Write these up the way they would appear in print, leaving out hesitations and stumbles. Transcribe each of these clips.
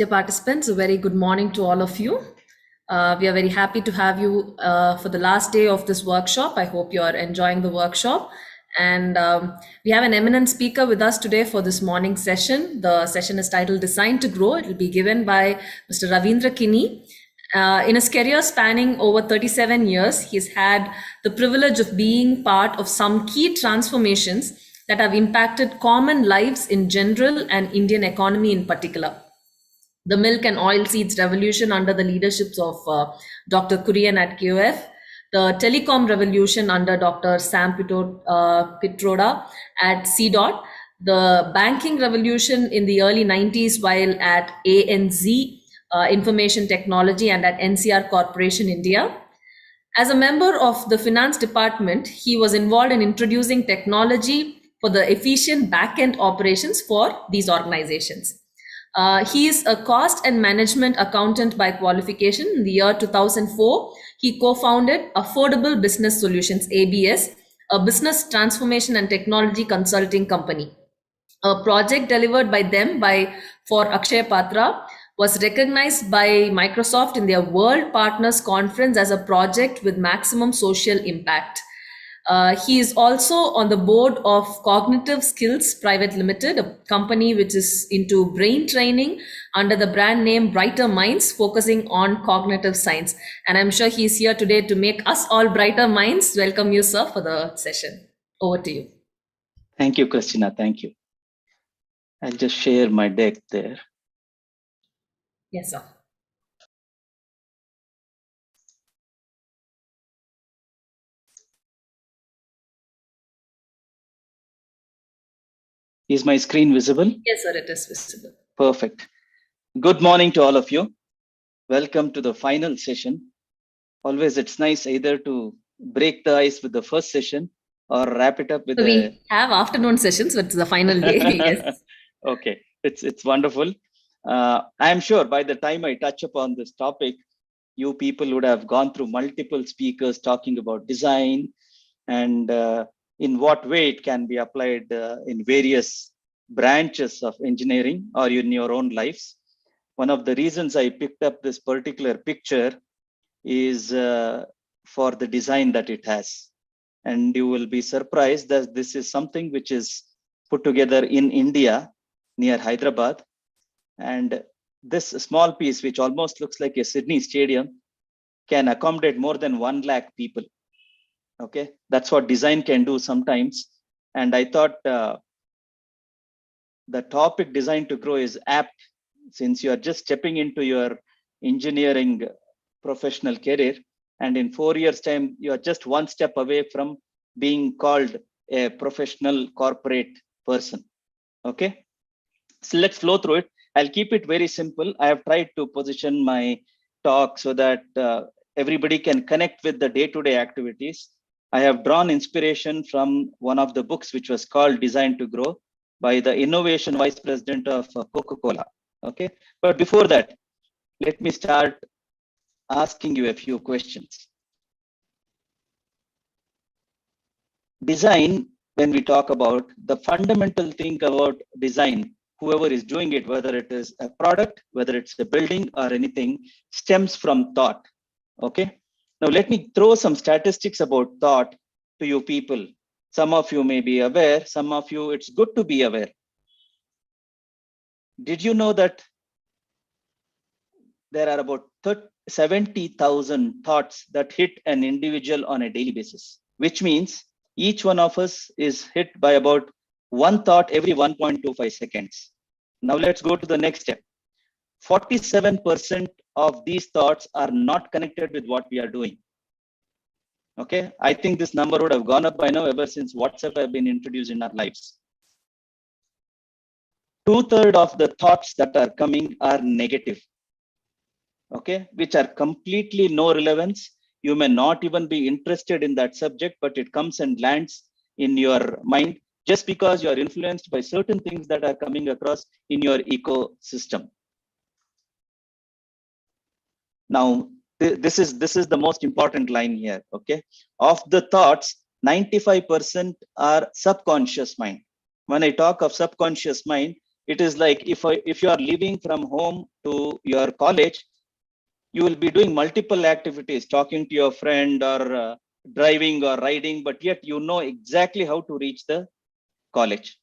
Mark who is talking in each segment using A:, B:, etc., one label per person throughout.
A: Dear participants, a very good morning to all of you. We are very happy to have you for the last day of this workshop. I hope you are enjoying the workshop. And we have an eminent speaker with us today for this morning session. The session is titled Design to Grow. It will be given by Mr. Ravindra Kinney. In his career spanning over 37 years, he's had the privilege of being part of some key transformations that have impacted common lives in general and Indian economy in particular. The milk and oilseeds revolution under the leaderships of Dr. Kurian at KOF, the telecom revolution under Dr. Sam Pitroda at CDOT, the banking revolution in the early 90s while at ANZ, Information Technology, and at NCR Corporation India. As a member of the finance department, he was involved in introducing technology for the efficient back-end operations for these organizations. He is a cost and management accountant by qualification. In the year 2004, he co-founded Affordable Business Solutions, ABS, a business transformation and technology consulting company. A project delivered by them for Akshay Patra was recognized by Microsoft in their World Partners Conference as a project with maximum social impact. He is also on the board of Cognitive Skills Private Limited, a company which is into brain training under the brand name Brighter Minds, focusing on cognitive science. And I'm sure he's here today to make us all brighter minds. Welcome you, sir, for the session. Over to you.
B: Thank you, Christina. Thank you. I'll just share my deck there.
A: Yes, sir.
B: Is my screen visible?
A: Yes, sir, it is visible.
B: Perfect. Good morning to all of you. Welcome to the final session. Always it's nice either to break the ice with the first session or wrap it up with
A: we have afternoon sessions, but it's the final day. Yes.
B: Okay, it's wonderful. I'm sure by the time I touch upon this topic, you people would have gone through multiple speakers talking about design and in what way it can be applied in various branches of engineering or in your own lives. One of the reasons I picked up this particular picture is for the design that it has. And you will be surprised that this is something which is put together in India near Hyderabad. And this small piece, which almost looks like a Sydney stadium, can accommodate more than 1 lakh people. Okay, that's what design can do sometimes. And I thought the topic Design to Grow is apt since you are just stepping into your engineering professional career. And in 4 years' time, you are just one step away from being called a professional corporate person. Okay, so let's flow through it. I'll keep it very simple. I have tried to position my talk so that everybody can connect with the day-to-day activities. I have drawn inspiration from one of the books which was called Design to Grow by the Innovation Vice President of Coca-Cola. Okay, but before that, let me start asking you a few questions. Design, when we talk about the fundamental thing about design, whoever is doing it, whether it is a product, whether it's a building or anything, stems from thought. Okay. Now let me throw some statistics about thought to you people. Some of you may be aware, some of you, it's good to be aware. Did you know that there are about 70,000 thoughts that hit an individual on a daily basis, which means each one of us is hit by about one thought every 1.25 seconds. Now let's go to the next step. 47% of these thoughts are not connected with what we are doing. Okay, I think this number would have gone up by now ever since WhatsApp have been introduced in our lives. 2/3 of the thoughts that are coming are negative. Okay, which are completely no relevance. You may not even be interested in that subject, but it comes and lands in your mind just because you are influenced by certain things that are coming across in your ecosystem. Now, this is the most important line here. Okay, of the thoughts, 95% are subconscious mind. When I talk of subconscious mind, It is like if you are leaving from home to your college, you will be doing multiple activities, talking to your friend or driving or riding, but yet you know exactly how to reach the college.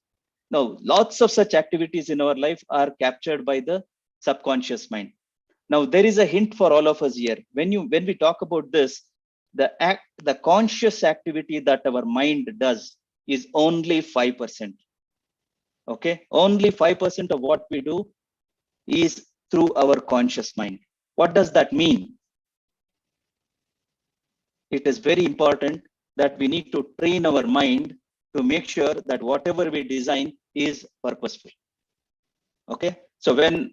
B: Now, lots of such activities in our life are captured by the subconscious mind. Now, there is a hint for all of us here. When we talk about this, the conscious activity that our mind does is only 5%. Okay, only 5% of what we do is through our conscious mind. What does that mean? It is very important that we need to train our mind to make sure that whatever we design is purposeful. Okay, so when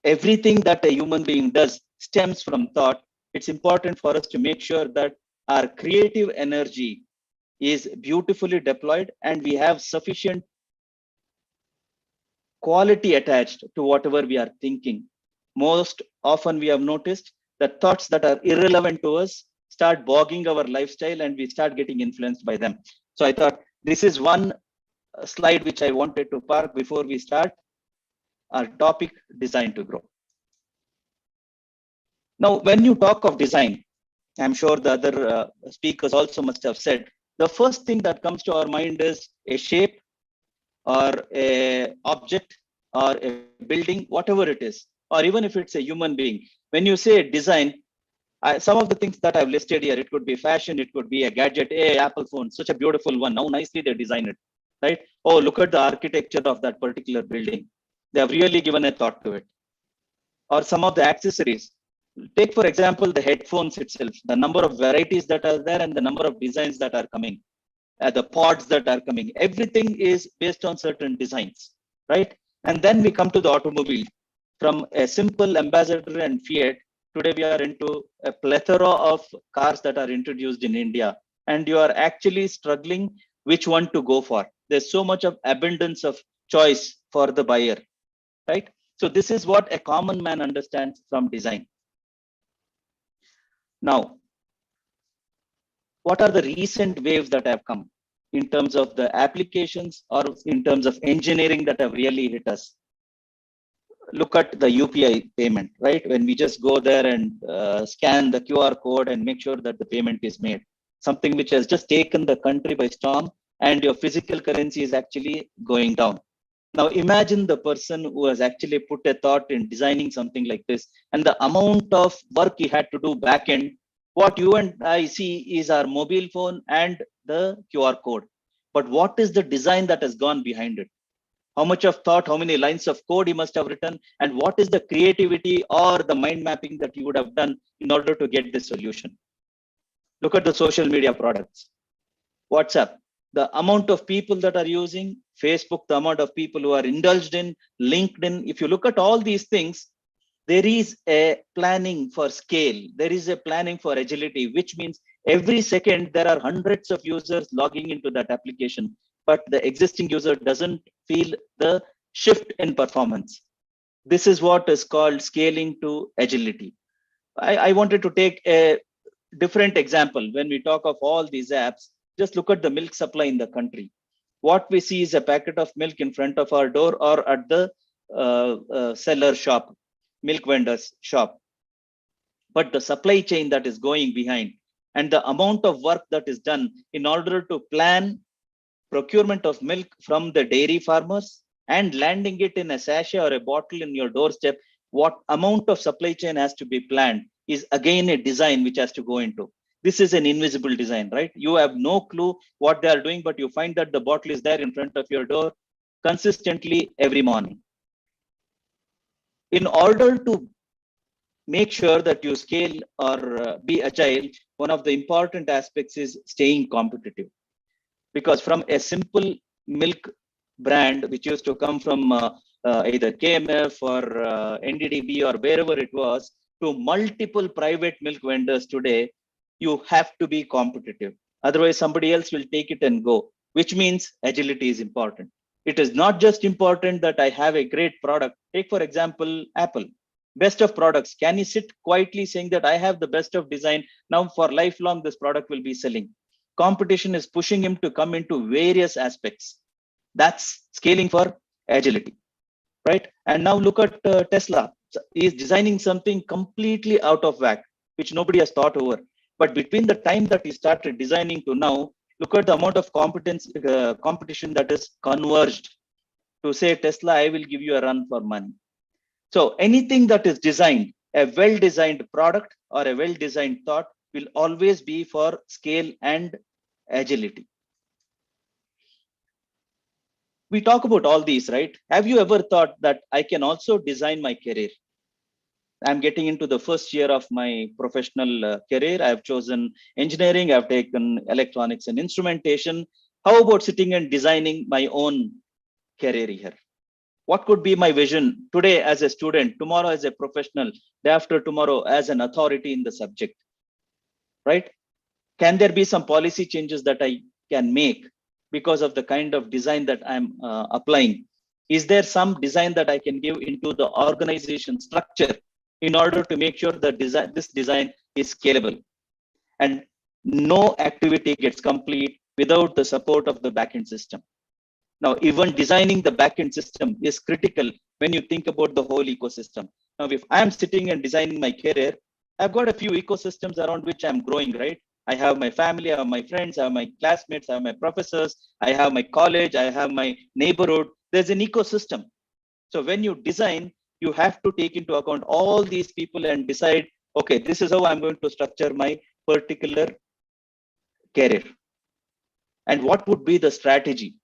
B: everything that a human being does stems from thought, it's important for us to make sure that our creative energy is beautifully deployed and we have sufficient quality attached to whatever we are thinking. Most often we have noticed that thoughts that are irrelevant to us start bogging our lifestyle and we start getting influenced by them. So I thought this is one slide which I wanted to park before we start our topic, design to grow. Now, when you talk of design, I'm sure the other speakers also must have said, the first thing that comes to our mind is a shape or a object or a building, whatever it is, or even if it's a human being. When you say design, some of the things that I've listed here, it could be fashion, it could be a gadget, Apple phone, such a beautiful one. How nicely they designed it, right? Oh, look at the architecture of that particular building. They have really given a thought to it. Or some of the accessories. Take, for example, the headphones itself, the number of varieties that are there and the number of designs that are coming, the pods that are coming. Everything is based on certain designs, right? And then we come to the automobile. From a simple Ambassador and Fiat, today we are into a plethora of cars that are introduced in India. And you are actually struggling which one to go for. There's so much of abundance of choice for the buyer, right? So this is what a common man understands from design. Now, what are the recent waves that have come in terms of the applications or in terms of engineering that have really hit us? Look at the UPI payment, right? When we just go there and scan the QR code and make sure that the payment is made, something which has just taken the country by storm, and your physical currency is actually going down. Now imagine the person who has actually put a thought in designing something like this, and the amount of work he had to do back end. What you and I see is our mobile phone and the QR code. But what is the design that has gone behind it? How much of thought, how many lines of code he must have written, and what is the creativity or the mind mapping that you would have done in order to get this solution? Look at the social media products. WhatsApp, the amount of people that are using Facebook, the amount of people who are indulged in LinkedIn. If you look at all these things, there is a planning for scale. There is a planning for agility, which means every second there are hundreds of users logging into that application, but the existing user doesn't feel the shift in performance. This is what is called scaling to agility. I wanted to take a different example. When we talk of all these apps, just look at the milk supply in the country. What we see is a packet of milk in front of our door or at the seller shop, milk vendor's shop. But the supply chain that is going behind and the amount of work that is done in order to plan procurement of milk from the dairy farmers and landing it in a sachet or a bottle in your doorstep, what amount of supply chain has to be planned is again a design which has to go into. This is an invisible design, right? You have no clue what they are doing, but you find that the bottle is there in front of your door consistently every morning. In order to make sure that you scale or be agile, one of the important aspects is staying competitive. Because from a simple milk brand, which used to come from either KMF or NDDB or wherever it was, to multiple private milk vendors today, you have to be competitive. Otherwise, somebody else will take it and go, which means agility is important. It is not just important that I have a great product. Take, for example, Apple. Best of products. Can you sit quietly saying that I have the best of design? Now, for lifelong, this product will be selling. Competition is pushing him to come into various aspects. That's scaling for agility. right? And now look at Tesla. He is designing something completely out of whack, which nobody has thought over. But between the time that he started designing to now, look at the amount of competition that is converged to say, Tesla, I will give you a run for money. So anything that is designed, a well-designed product or a well-designed thought will always be for scale and agility. We talk about all these, right? Have you ever thought that I can also design my career? I'm getting into the first year of my professional career. I've chosen engineering. I've taken electronics and instrumentation. How about sitting and designing my own career here? What could be my vision today as a student, tomorrow as a professional, day after tomorrow as an authority in the subject, right? Can there be some policy changes that I can make because of the kind of design that I'm applying? Is there some design that I can give into the organization structure in order to make sure that this design is scalable? And no activity gets complete without the support of the backend system. Now, even designing the backend system is critical when you think about the whole ecosystem. Now, if I'm sitting and designing my career, I've got a few ecosystems around which I'm growing, right? I have my family, I have my friends, I have my classmates, I have my professors, I have my college, I have my neighborhood. There's an ecosystem. So when you design, you have to take into account all these people and decide, okay, this is how I'm going to structure my particular career. And what would be the strategy?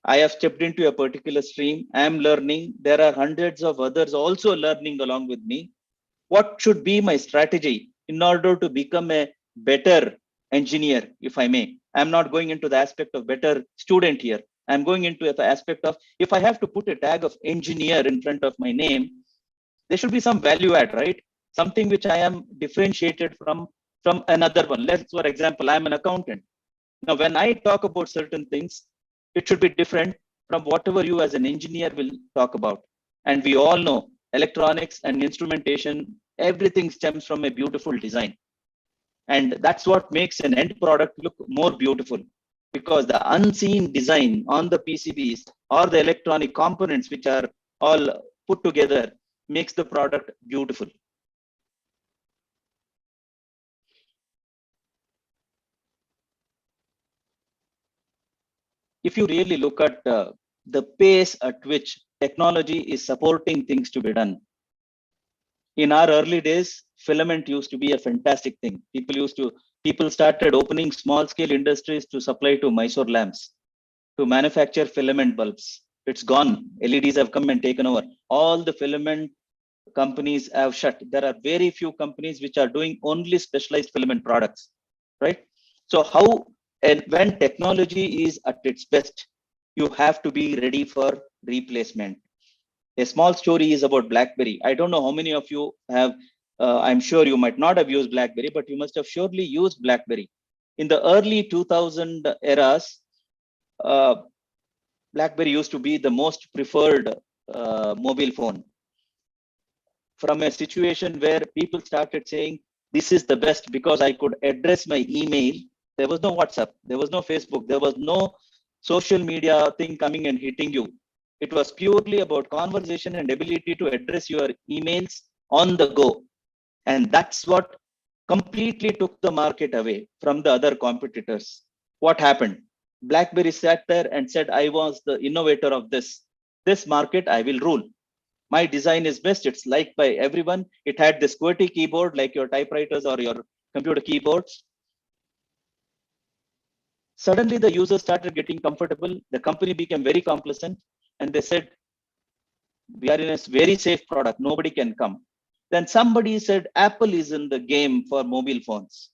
B: I have stepped into a particular stream. I am learning. There are hundreds of others also learning along with me. What should be my strategy in order to become a better engineer, if I may? I'm not going into the aspect of better student here. I'm going into the aspect of if I have to put a tag of engineer in front of my name, there should be some value add, right? Something which I am differentiated from another one. Let's, for example, I'm an accountant. Now, when I talk about certain things, it should be different from whatever you as an engineer will talk about. And we all know electronics and instrumentation, everything stems from a beautiful design. And that's what makes an end product look more beautiful, because the unseen design on the PCBs or the electronic components, which are all put together, makes the product beautiful. If you really look at the pace at which technology is supporting things to be done, in our early days, filament used to be a fantastic thing. People started opening small scale industries to supply to Mysore lamps, to manufacture filament bulbs. It's gone. LEDs have come and taken over. All the filament companies have shut. There are very few companies which are doing only specialized filament products, right? So how, and when technology is at its best, you have to be ready for replacement. A small story is about BlackBerry. I don't know how many of you have, I'm sure you might not have used BlackBerry, but you must have surely used BlackBerry. In the early 2000 eras, BlackBerry used to be the most preferred mobile phone. From a situation where people started saying, this is the best because I could address my email. There was no WhatsApp, there was no Facebook, there was no social media thing coming and hitting you. It was purely about conversation and ability to address your emails on the go. And that's what completely took the market away from the other competitors. What happened? BlackBerry sat there and said, I was the innovator of this market, I will rule. My design is best. It's liked by everyone. It had this QWERTY keyboard like your typewriters or your computer keyboards. Suddenly the users started getting comfortable. The company became very complacent and they said, we are in a very safe product. Nobody can come. Then somebody said, Apple is in the game for mobile phones.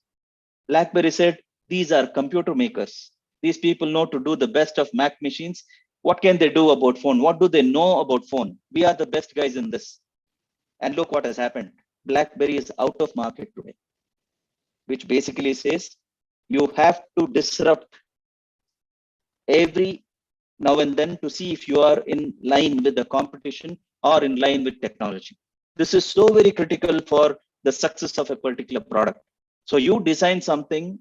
B: BlackBerry said, these are computer makers. These people know to do the best of Mac machines. What can they do about phone? What do they know about phone? We are the best guys in this. And look what has happened. BlackBerry is out of market today, which basically says you have to disrupt every now and then to see if you are in line with the competition or in line with technology. This is so very critical for the success of a particular product. So you design something,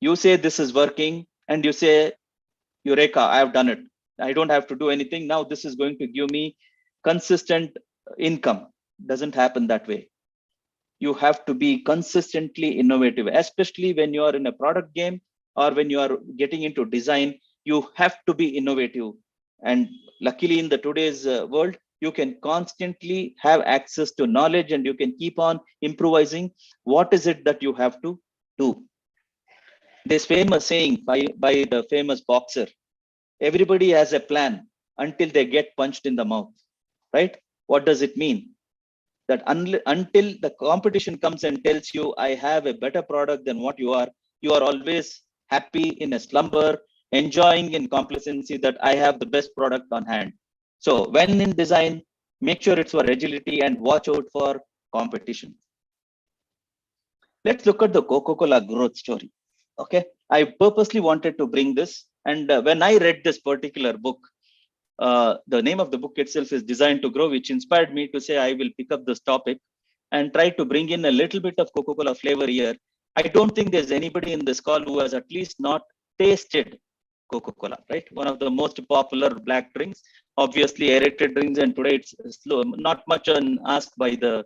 B: you say this is working, and you say, Eureka, I have done it. I don't have to do anything. Now this is going to give me consistent income. Doesn't happen that way. You have to be consistently innovative, especially when you are in a product game or when you are getting into design. You have to be innovative. And luckily in the today's world, you can constantly have access to knowledge and you can keep on improvising. What is it that you have to do? This famous saying by the famous boxer, everybody has a plan until they get punched in the mouth, right? What does it mean? That until the competition comes and tells you, I have a better product than what you are always happy in a slumber, enjoying in complacency that I have the best product on hand. So when in design, make sure it's for agility and watch out for competition. Let's look at the Coca-Cola growth story. Okay, I purposely wanted to bring this. And when I read this particular book, the name of the book itself is Designed to Grow, which inspired me to say I will pick up this topic and try to bring in a little bit of Coca-Cola flavor here. I don't think there's anybody in this call who has at least not tasted Coca-Cola, right? One of the most popular black drinks, obviously aerated drinks, and today it's slow, not much asked by the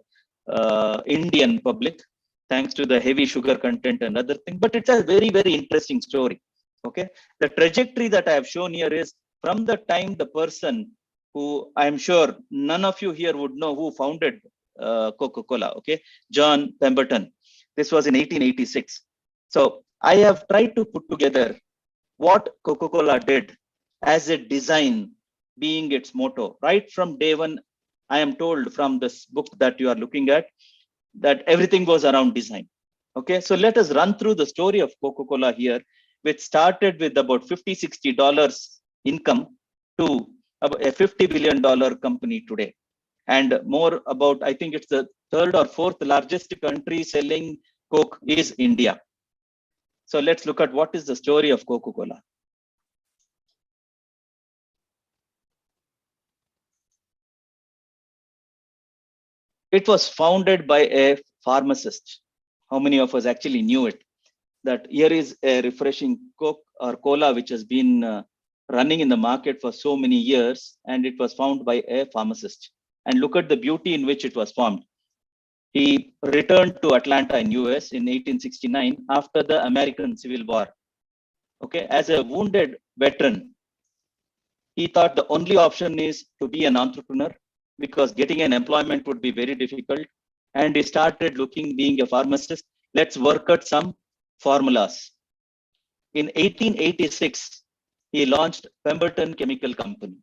B: Indian public, thanks to the heavy sugar content and other things. But it's a very, very interesting story. Okay, the trajectory that I have shown here is from the time the person who I'm sure none of you here would know who founded Coca-Cola, okay, John Pemberton. This was in 1886. So I have tried to put together what Coca-Cola did as a design being its motto. Right from day one, I am told from this book that you are looking at that everything was around design. Okay, so let us run through the story of Coca-Cola here, which started with about $50-60 income to a $50 billion company today. And more about, I think it's the third or fourth largest country selling Coke is India. So let's look at what is the story of Coca-Cola. It was founded by a pharmacist. How many of us actually knew it? That here is a refreshing Coke or cola which has been running in the market for so many years, and it was found by a pharmacist. And look at the beauty in which it was formed. He returned to Atlanta in US in 1869 after the American Civil War. Okay, as a wounded veteran, he thought the only option is to be an entrepreneur because getting an employment would be very difficult. And he started looking, being a pharmacist, let's work at some formulas. In 1886, he launched Pemberton Chemical Company.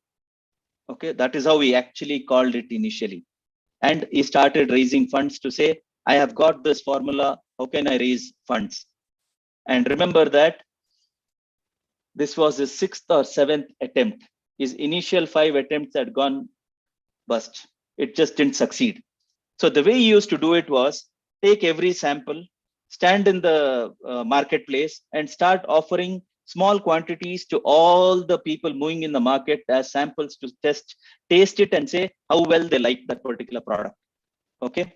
B: Okay, that is how he actually called it initially. And he started raising funds to say, I have got this formula, how can I raise funds? And remember that this was his 6th or 7th attempt. His initial 5 attempts had gone bust. It just didn't succeed. So the way he used to do it was take every sample, stand in the marketplace and start offering small quantities to all the people moving in the market as samples to taste it and say how well they like that particular product. Okay.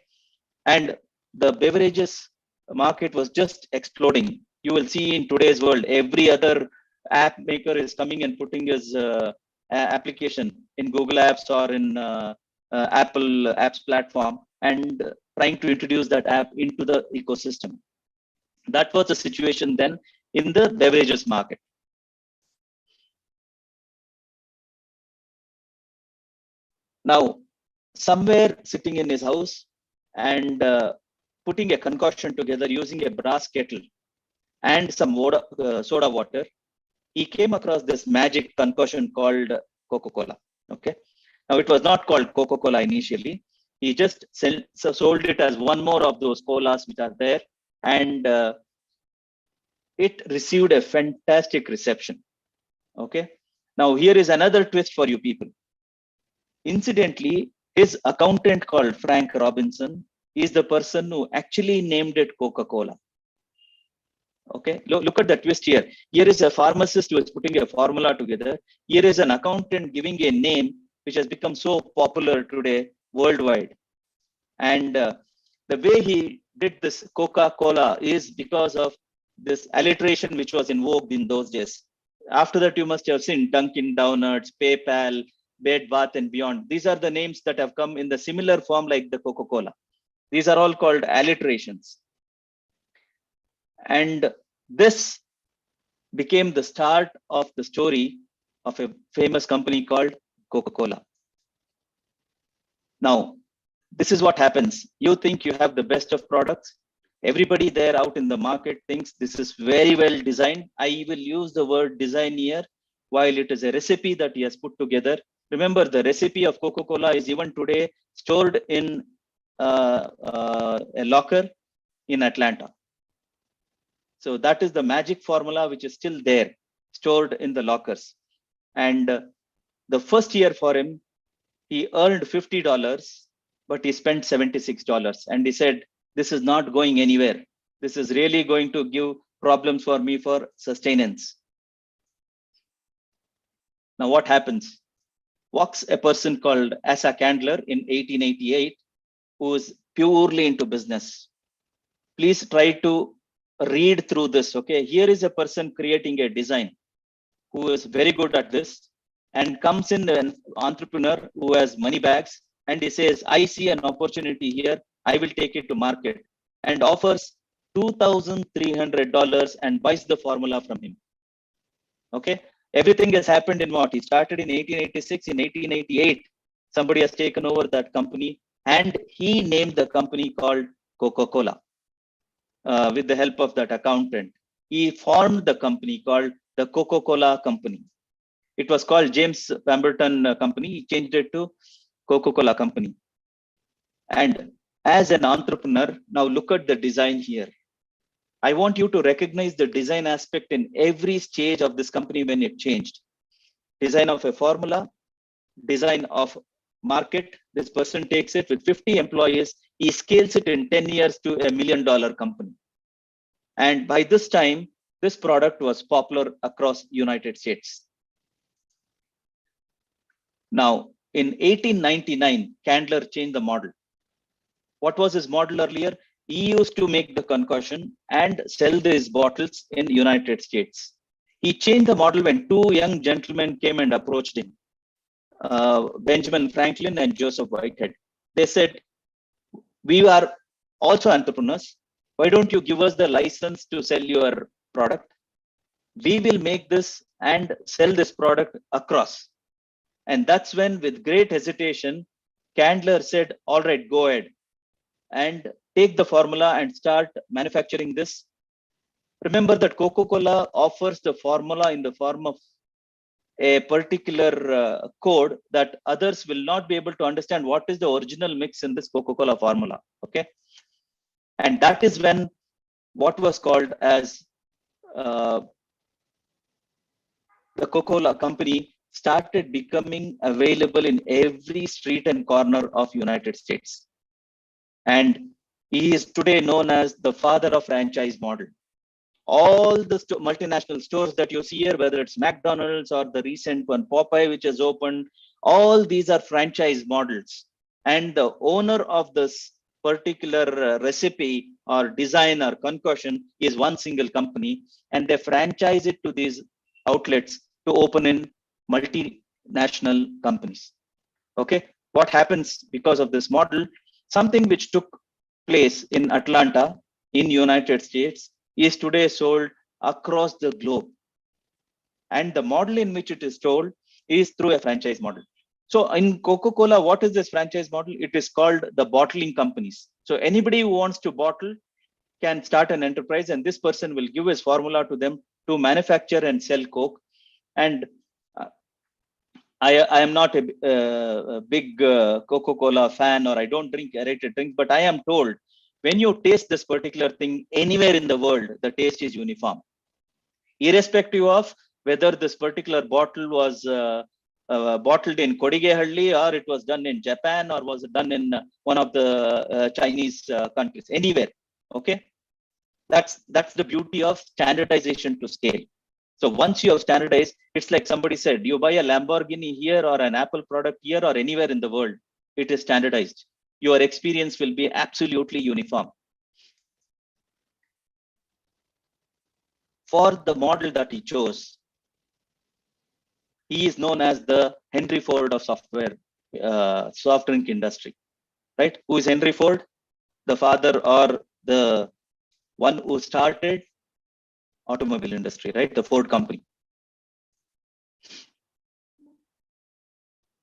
B: And the beverages market was just exploding. You will see in today's world, every other app maker is coming and putting his application in Google Apps or in Apple Apps platform and trying to introduce that app into the ecosystem. That was the situation then in the beverages market. Now, somewhere sitting in his house and putting a concoction together using a brass kettle and some soda water, he came across this magic concoction called Coca-Cola. Okay. Now, it was not called Coca-Cola initially. He just sold it as one more of those colas which are there. And it received a fantastic reception. Okay. Now, here is another twist for you people. Incidentally, his accountant called Frank Robinson is the person who actually named it Coca-Cola. Okay, look at the twist here. Here is a pharmacist who is putting a formula together. Here is an accountant giving a name which has become so popular today worldwide. And the way he did this Coca-Cola is because of this alliteration which was in vogue in those days. After that, you must have seen Dunkin' Donuts, PayPal, Bed Bath and Beyond. These are the names that have come in the similar form like the Coca-Cola. These are all called alliterations. And this became the start of the story of a famous company called Coca-Cola. Now, this is what happens. You think you have the best of products. Everybody there out in the market thinks this is very well designed. I will use the word design here while it is a recipe that he has put together. Remember, the recipe of Coca-Cola is even today stored in a locker in Atlanta. So that is the magic formula which is still there, stored in the lockers. And the first year for him, he earned $50, but he spent $76. And he said, this is not going anywhere. This is really going to give problems for me for sustenance. Now what happens? Walks a person called Asa Candler in 1888, who is purely into business. Please try to read through this, okay? Here is a person creating a design who is very good at this, and comes in an entrepreneur who has money bags, and he says, I see an opportunity here, I will take it to market, and offers $2,300 and buys the formula from him. Okay, everything has happened in what? He started in 1886. In 1888, somebody has taken over that company, and he named the company called Coca-Cola. With the help of that accountant, he formed the company called the Coca-Cola Company. It was called James Pemberton Company. He changed it to Coca-Cola Company. And as an entrepreneur, now look at the design here. I want you to recognize the design aspect in every stage of this company when it changed. Design of a formula, design of market. This person takes it with 50 employees. He scales it in 10 years to $1 million company. And by this time, this product was popular across United States. Now, in 1899, Candler changed the model. What was his model earlier? He used to make the concoction and sell these bottles in the United States. He changed the model when two young gentlemen came and approached him, Benjamin Franklin and Joseph Whitehead. They said, we are also entrepreneurs. Why don't you give us the license to sell your product? We will make this and sell this product across. And that's when, with great hesitation, Candler said, all right, go ahead and take the formula and start manufacturing this. Remember that Coca-Cola offers the formula in the form of a particular code that others will not be able to understand what is the original mix in this Coca-Cola formula. Okay. And that is when what was called as the Coca-Cola Company started becoming available in every street and corner of United States. And he is today known as the father of franchise model. All the multinational stores that you see here, whether it's McDonald's or the recent one, Popeye, which has opened, all these are franchise models. And the owner of this particular recipe or design or concoction is one single company, and they franchise it to these outlets to open in multinational companies. Okay, what happens because of this model? Something which took place in Atlanta in United States is today sold across the globe. And the model in which it is sold is through a franchise model. So in Coca-Cola, what is this franchise model? It is called the bottling companies. So anybody who wants to bottle can start an enterprise, and this person will give his formula to them to manufacture and sell Coke. And I am not a big Coca-Cola fan, or I don't drink aerated drinks, but I am told when you taste this particular thing anywhere in the world, the taste is uniform, irrespective of whether this particular bottle was bottled in Kodigehalli, or it was done in Japan, or was done in one of the Chinese countries, anywhere. Okay, that's the beauty of standardization to scale. So once you have standardized, it's like somebody said, you buy a Lamborghini here or an Apple product here or anywhere in the world, it is standardized. Your experience will be absolutely uniform. For the model that he chose, He is known as the Henry Ford of soft drink industry, right? Who is Henry Ford? The father or the one who started automobile industry, right? The Ford company.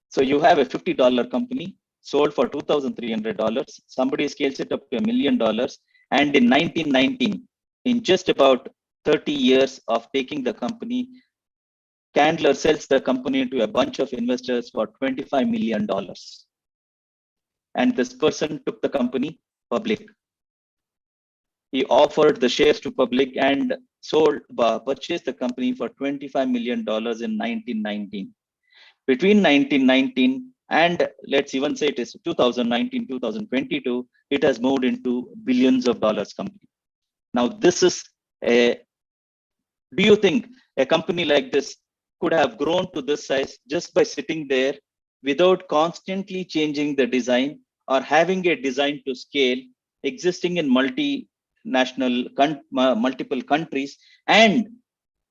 B: So you have a $50 company sold for $2,300. Somebody scales it up to $1 million. And in 1919, in just about 30 years of taking the company, Candler sells the company to a bunch of investors for $25 million. And this person took the company public. He offered the shares to public and purchased the company for $25 million in 1919. Between 1919 and let's even say it is 2019, 2022, it has moved into billions of dollars company. Now, this is a, do you think a company like this could have grown to this size just by sitting there without constantly changing the design or having a design to scale, existing in multiple countries, and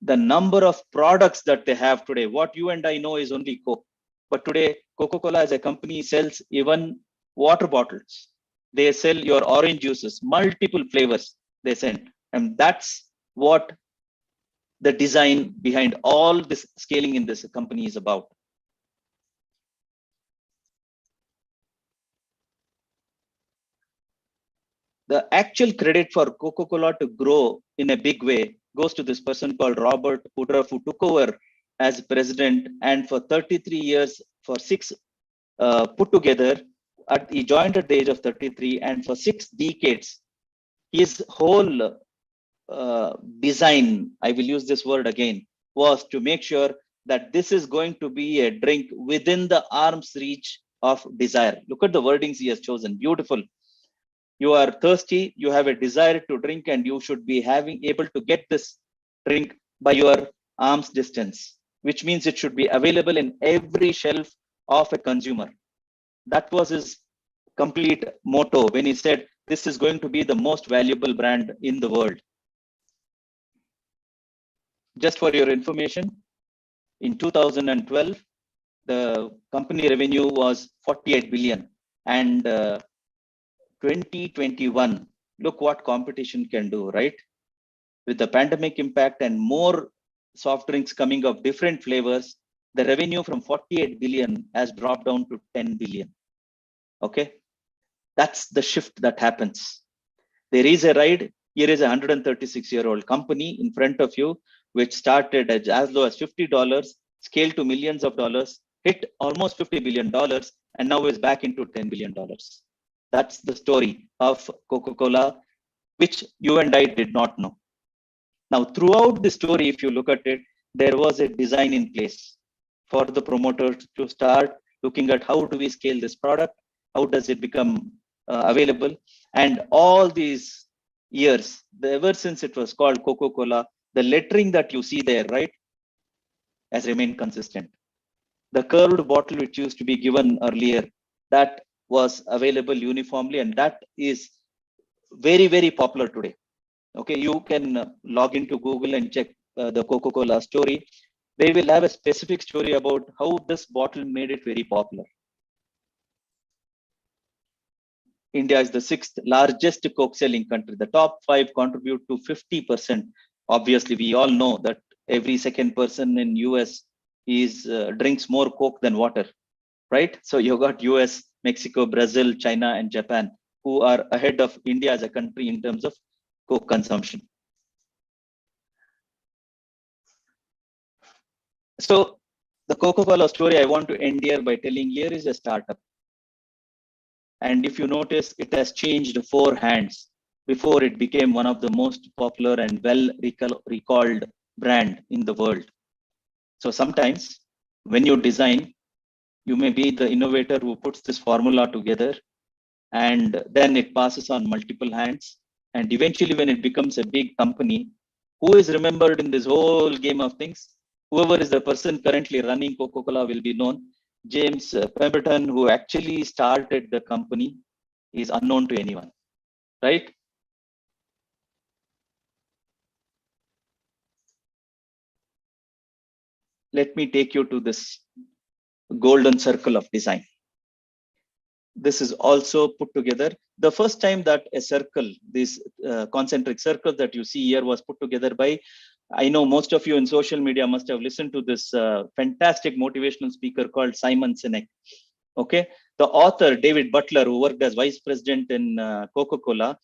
B: the number of products that they have today? What you and I know is only Coke. But today, Coca-Cola as a company sells even water bottles. They sell your orange juices, multiple flavors they send. And that's what the design behind all this scaling in this company is about. The actual credit for Coca-Cola to grow in a big way goes to this person called Robert Woodruff, who took over as president, and for 33 years, for six put together, he joined at the age of 33, and for 6 decades, his whole design, I will use this word again, was to make sure that this is going to be a drink within the arm's reach of desire. Look at the wordings he has chosen. Beautiful. You are thirsty, you have a desire to drink, and you should be able to get this drink by your arm's distance, which means it should be available in every shelf of a consumer. That was his complete motto when he said, this is going to be the most valuable brand in the world. Just for your information, in 2012, the company revenue was 48 billion, and 2021, look what competition can do, right? With the pandemic impact and more soft drinks coming of different flavors, the revenue from 48 billion has dropped down to 10 billion. Okay, that's the shift that happens. There is a ride. Here is a 136-year-old company in front of you, which started as low as $50, scaled to millions of dollars, hit almost $50 billion, and now is back into $10 billion. That's the story of Coca-Cola, which you and I did not know. Now, throughout the story, if you look at it, there was a design in place for the promoters to start looking at how do we scale this product, how does it become available, and all these years, ever since it was called Coca-Cola, the lettering that you see there, right, has remained consistent. The curved bottle which used to be given earlier, that was available uniformly, and that is very, very popular today. Okay, you can log into Google and check the Coca-Cola story. They will have a specific story about how this bottle made it very popular. India is the 6th largest Coke selling country. The top 5 contribute to 50%. Obviously, we all know that every second person in US drinks more Coke than water, right? So you got US, Mexico, Brazil, China, and Japan, who are ahead of India as a country in terms of Coke consumption. So the Coca-Cola story I want to end here by telling, here is a startup. And if you notice, it has changed 4 hands before it became one of the most popular and well recalled brand in the world. So sometimes when you design, you may be the innovator who puts this formula together, and then it passes on multiple hands. And eventually when it becomes a big company, who is remembered in this whole game of things? Whoever is the person currently running Coca-Cola will be known. James Pemberton, who actually started the company, is unknown to anyone, right? let me take you to this golden circle of design. This is also put together. The first time that a circle, this concentric circle that you see here, was put together by, I know most of you in social media must have listened to this fantastic motivational speaker called Simon Sinek. Okay, the author David Butler, who worked as vice president in Coca-Cola,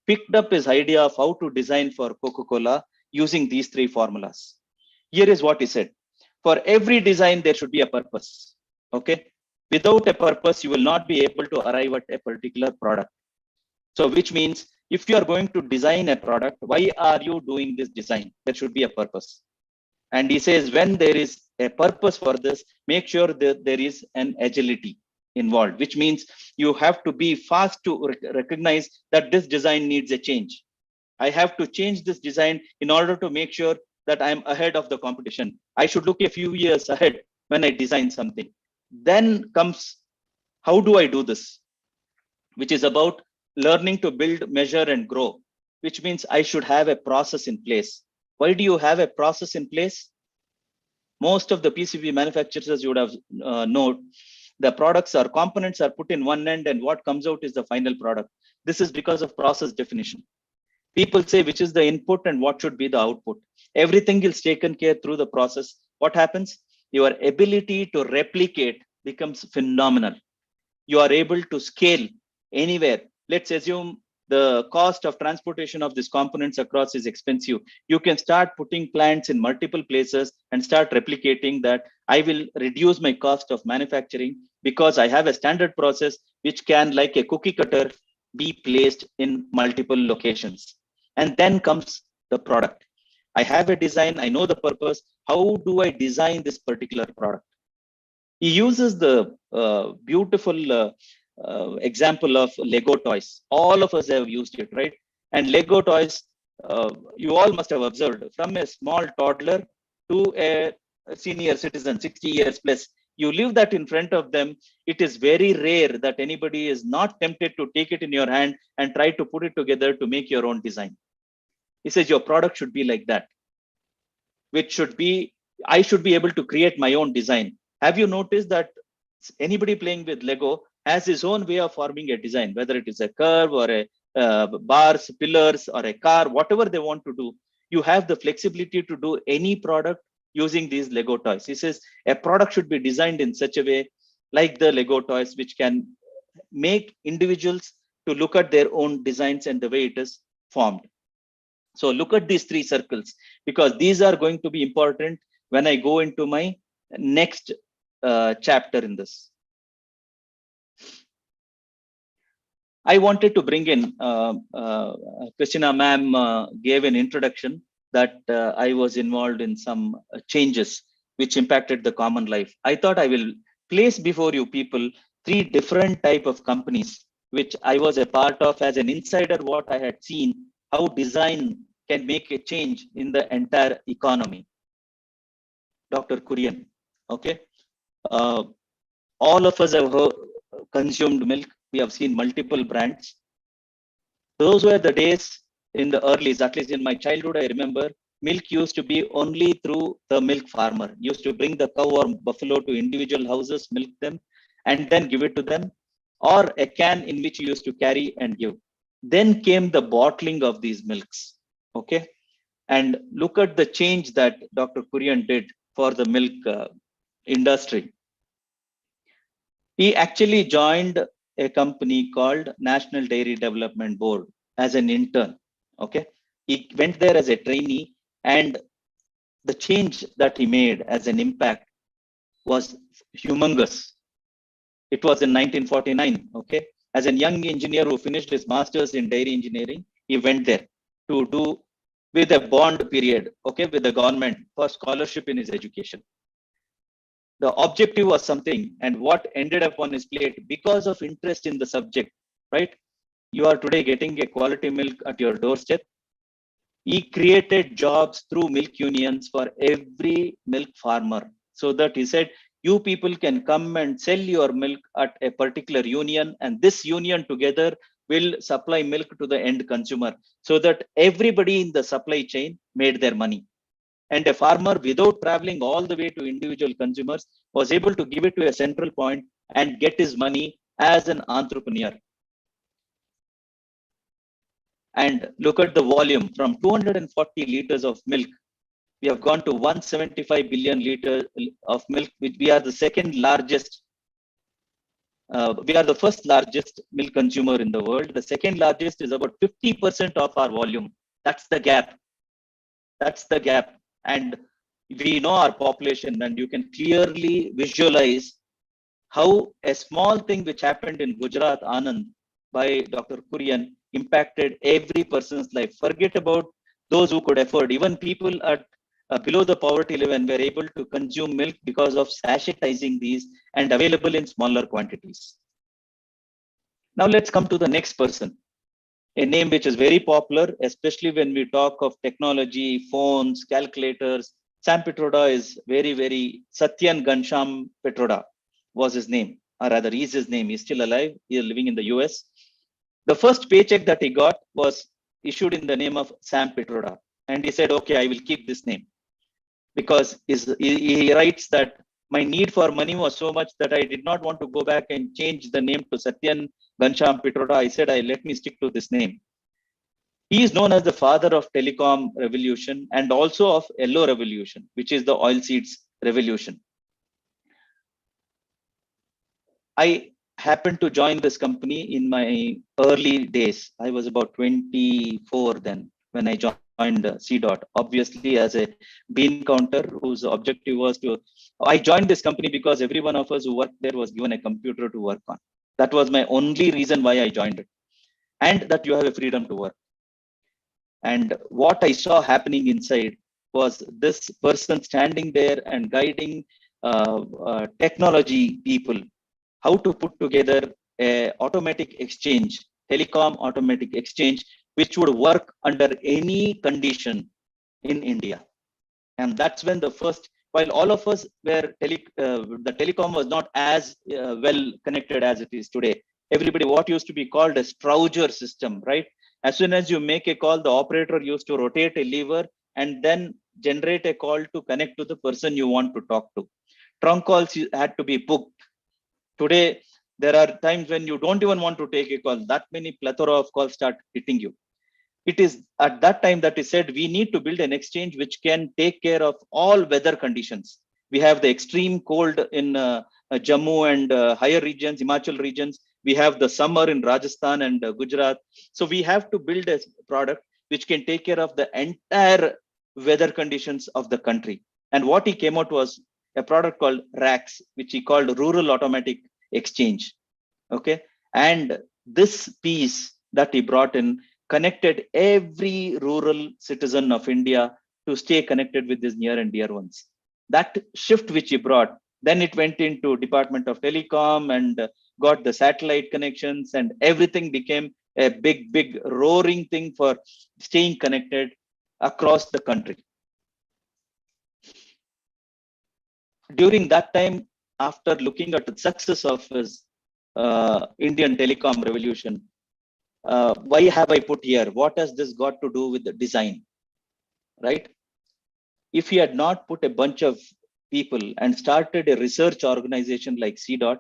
B: picked up his idea of how to design for Coca-Cola using these three formulas. Here is what he said: for every design, there should be a purpose. Okay, without a purpose, you will not be able to arrive at a particular product. So, which means if you are going to design a product, why are you doing this design? There should be a purpose. And he says, when there is a purpose for this, make sure that there is an agility involved, which means you have to be fast to recognize that this design needs a change. I have to change this design in order to make sure that I'm ahead of the competition. I should look a few years ahead when I design something. Then comes, how do I do this? Which is about learning to build, measure, and grow, which means I should have a process in place. Why do you have a process in place? Most of the PCB manufacturers, you would have known, the products or components are put in one end, and what comes out is the final product. This is because of process definition. People say which is the input and what should be the output. Everything is taken care through the process. What happens? Your ability to replicate becomes phenomenal. You are able to scale anywhere. Let's assume the cost of transportation of these components across is expensive. You can start putting plants in multiple places and start replicating that. I will reduce my cost of manufacturing because I have a standard process which can, like a cookie cutter, be placed in multiple locations. And then comes the product. I have a design, I know the purpose. How do I design this particular product? He uses the beautiful example of Lego toys. All of us have used it, right? And Lego toys, you all must have observed, from a small toddler to a senior citizen, 60 years plus, you leave that in front of them. It is very rare that anybody is not tempted to take it in your hand and try to put it together to make your own design. He says your product should be like that, which should be, I should be able to create my own design. Have you noticed that anybody playing with Lego has his own way of forming a design, whether it is a curve or a bars, pillars, or a car, whatever they want to do? You have the flexibility to do any product using these Lego toys. He says a product should be designed in such a way like the Lego toys, which can make individuals to look at their own designs and the way it is formed. So look at these three circles, because these are going to be important when I go into my next chapter in this. I wanted to bring in, Christina ma'am gave an introduction that I was involved in some changes which impacted the common life. I thought I will place before you people three different type of companies which I was a part of as an insider, what I had seen, how design can make a change in the entire economy. Dr. Kurian, okay. All of us have consumed milk. We have seen multiple brands. Those were the days in the earlys, at least in my childhood, I remember milk used to be only through the milk farmer. Used to bring the cow or buffalo to individual houses, milk them, and then give it to them, or a can in which you used to carry and give. Then came the bottling of these milks. Okay. And look at the change that Dr. Kurian did for the milk industry. He actually joined a company called National Dairy Development Board as an intern. Okay. He went there as a trainee, and the change that he made as an impact was humongous. It was in 1949. Okay. As a young engineer who finished his master's in dairy engineering, he went there to do with a bond period, okay, with the government for scholarship in his education. The objective was something, and what ended up on his plate because of interest in the subject, right? You are today getting a quality milk at your doorstep. He created jobs through milk unions for every milk farmer, so that he said, you people can come and sell your milk at a particular union, and this union together will supply milk to the end consumer, so that everybody in the supply chain made their money. And a farmer, without traveling all the way to individual consumers, was able to give it to a central point and get his money as an entrepreneur. And look at the volume. From 240 liters of milk, we have gone to 175 billion liters of milk, which we are the second largest. We are the first largest milk consumer in the world. The second largest is about 50% of our volume. That's the gap. That's the gap. And we know our population, and you can clearly visualize how a small thing which happened in Gujarat, Anand, by Dr. Kurian impacted every person's life. Forget about those who could afford. Even people at below the poverty level were able to consume milk because of sachetizing these and available in smaller quantities. Now let's come to the next person, a name which is very popular, especially when we talk of technology, phones, calculators. Sam Petroda is very Satyan Gansham Petroda was his name, or rather is his name. He's still alive. He's living in the US. The first paycheck that he got was issued in the name of Sam Petroda. And he said, okay, I will keep this name. Because he writes that my need for money was so much that I did not want to go back and change the name to Satyan Gansham Petroda. I said, let me stick to this name. He is known as the father of telecom revolution and also of yellow revolution, which is the oilseeds revolution. I happened to join this company in my early days. I was about 24 then when I joined CDOT, obviously as a bean counter whose objective was to, I joined this company because every one of us who worked there was given a computer to work on. That was my only reason why I joined it, and that you have a freedom to work. And what I saw happening inside was this person standing there and guiding technology people how to put together a automatic exchange, telecom automatic exchange, which would work under any condition in India. And that's when the first, while all of us were, the telecom was not as well connected as it is today. Everybody, what used to be called a Strowger system, right? As soon as you make a call, the operator used to rotate a lever and then generate a call to connect to the person you want to talk to. Trunk calls had to be booked. Today, there are times when you don't even want to take a call. That many plethora of calls start hitting you. It is at that time that is said, we need to build an exchange which can take care of all weather conditions. We have the extreme cold in Jammu and higher regions, Himachal regions. We have the summer in Rajasthan and Gujarat. So we have to build a product which can take care of the entire weather conditions of the country. And what he came out was a product called RAX, which he called Rural Automatic Exchange. Okay. And this piece that he brought in connected every rural citizen of India to stay connected with his near and dear ones. That shift which he brought, then it went into Department of Telecom and got the satellite connections, and everything became a big roaring thing for staying connected across the country. During that time, after looking at the success of his Indian telecom revolution, why have I put here? What has this got to do with the design, right? If he had not put a bunch of people and started a research organization like CDOT,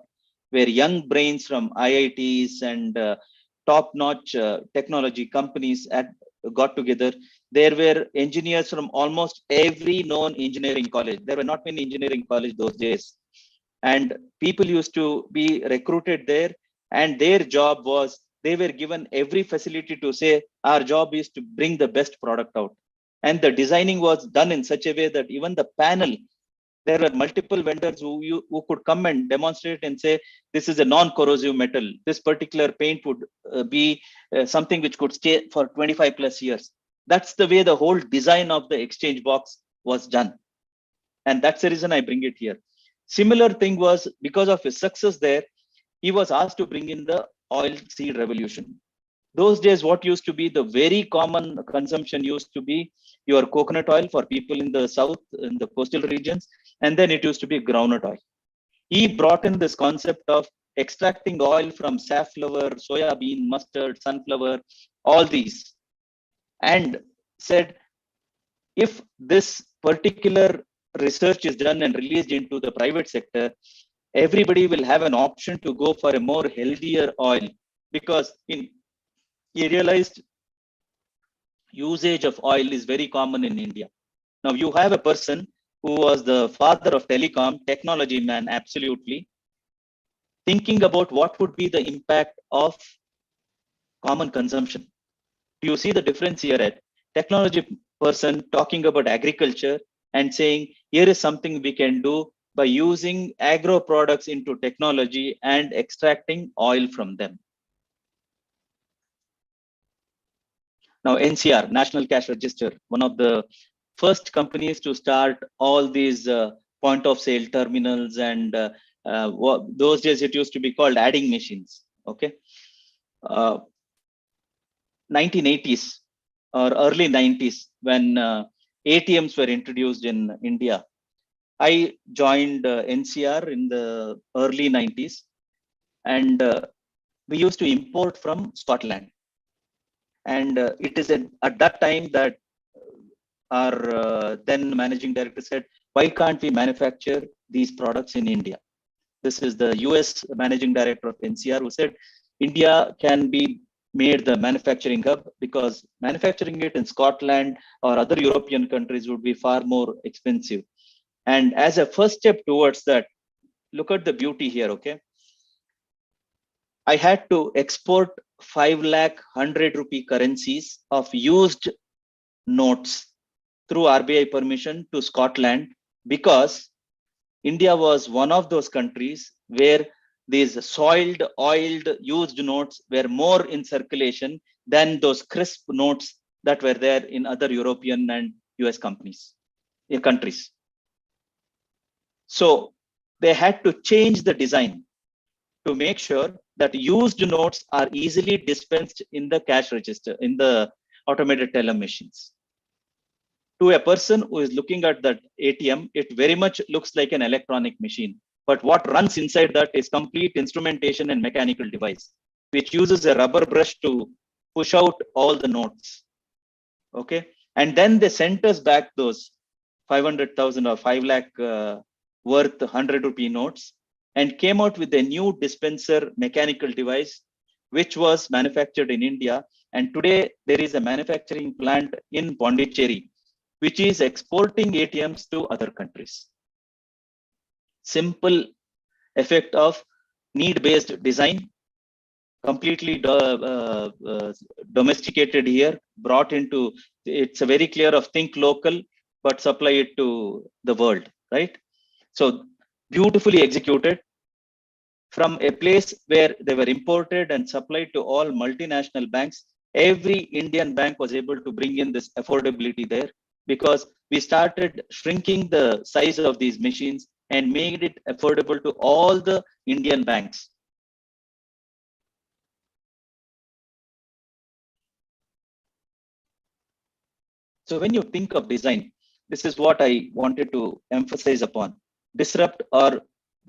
B: where young brains from IITs and top-notch technology companies got together, there were engineers from almost every known engineering college. There were not many engineering colleges those days. And people used to be recruited there, and their job was, they were given every facility to say, our job is to bring the best product out. And the designing was done in such a way that even the panel, there were multiple vendors who could come and demonstrate and say, this is a non-corrosive metal. This particular paint would be something which could stay for 25 plus years. That's the way the whole design of the exchange box was done. And that's the reason I bring it here. Similar thing was, because of his success there, he was asked to bring in the oil seed revolution. Those days, what used to be the very common consumption used to be your coconut oil for people in the south, in the coastal regions, and then it used to be groundnut oil. He brought in this concept of extracting oil from safflower, soya bean, mustard, sunflower, all these, and said, If this particular research is done and released into the private sector, everybody will have an option to go for a more healthier oil, because he realized usage of oil is very common in India. Now you have a person who was the father of telecom, technology man, absolutely, thinking about what would be the impact of common consumption. Do you see the difference here at technology person talking about agriculture and saying, here is something we can do by using agro products into technology and extracting oil from them. Now, NCR, National Cash Register, one of the first companies to start all these point of sale terminals, and those days it used to be called adding machines. Okay. 1980s or early 90s, when ATMs were introduced in India. I joined NCR in the early 90s, and we used to import from Scotland. And it is at that time that our then managing director said, why can't we manufacture these products in India? This is the US managing director of NCR who said, India can be made the manufacturing hub, because manufacturing it in Scotland or other European countries would be far more expensive. And as a first step towards that, look at the beauty here, okay? I had to export 5 lakh 100 rupee currencies of used notes through RBI permission to Scotland, because India was one of those countries where these soiled, oiled, used notes were more in circulation than those crisp notes that were there in other European and US countries. So they had to change the design to make sure that used notes are easily dispensed in the cash register, in the automated teller machines. To a person who is looking at that ATM, it very much looks like an electronic machine. But what runs inside that is complete instrumentation and mechanical device, which uses a rubber brush to push out all the notes. Okay. And then they sent us back those 500,000 or 5 lakh worth 100 rupee notes, and came out with a new dispenser mechanical device, which was manufactured in India. And today there is a manufacturing plant in Pondicherry, which is exporting ATMs to other countries. Simple effect of need-based design, completely domesticated here, brought into, it's a very clear of think local, but supply it to the world, right? So beautifully executed from a place where they were imported and supplied to all multinational banks. Every Indian bank was able to bring in this affordability there, because we started shrinking the size of these machines and made it affordable to all the Indian banks. So when you think of design, this is what I wanted to emphasize upon: disrupt or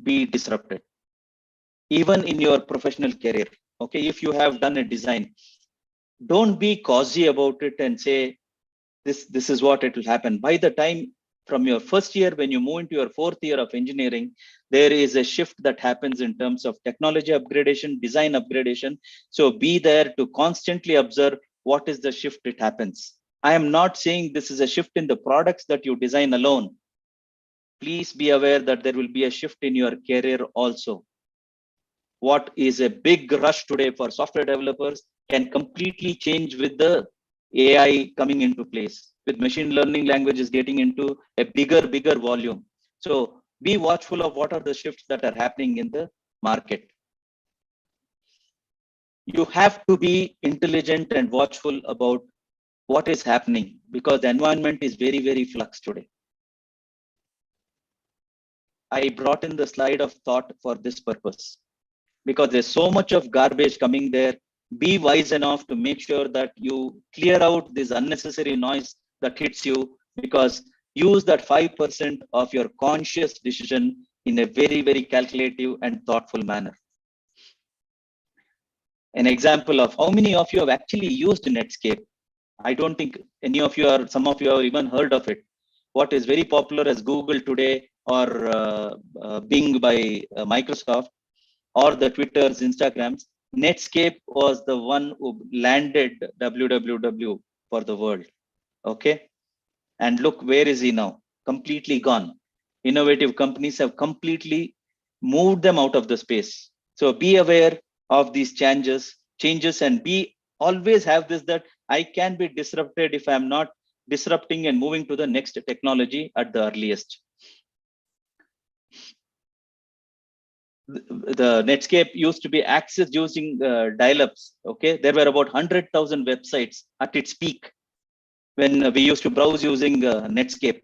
B: be disrupted. Even in your professional career, okay, if you have done a design, don't be cozy about it and say, this is what it will happen. By the time from your first year, when you move into your fourth year of engineering, there is a shift that happens in terms of technology upgradation, design upgradation. So be there to constantly observe what is the shift it happens. I am not saying this is a shift in the products that you design alone. Please be aware that there will be a shift in your career also. What is a big rush today for software developers can completely change with the AI coming into place, with machine learning languages getting into a bigger volume. So be watchful of what are the shifts that are happening in the market. You have to be intelligent and watchful about what is happening, because the environment is very flux today. I brought in the slide of thought for this purpose, because there's so much of garbage coming there. Be wise enough to make sure that you clear out this unnecessary noise that hits you, because use that 5% of your conscious decision in a very calculative and thoughtful manner. An example of how many of you have actually used Netscape. I don't think any of you or some of you have even heard of it. What is very popular as Google today, or Bing by Microsoft, or the Twitters, Instagrams, Netscape was the one who landed www for the world. Okay. And look, where is he now? Completely gone. Innovative companies have completely moved them out of the space. So be aware of these changes, and be always have this, that I can be disrupted if I'm not disrupting and moving to the next technology at the earliest. The Netscape used to be accessed using dial-ups. Okay, there were about 100,000 websites at its peak when we used to browse using Netscape.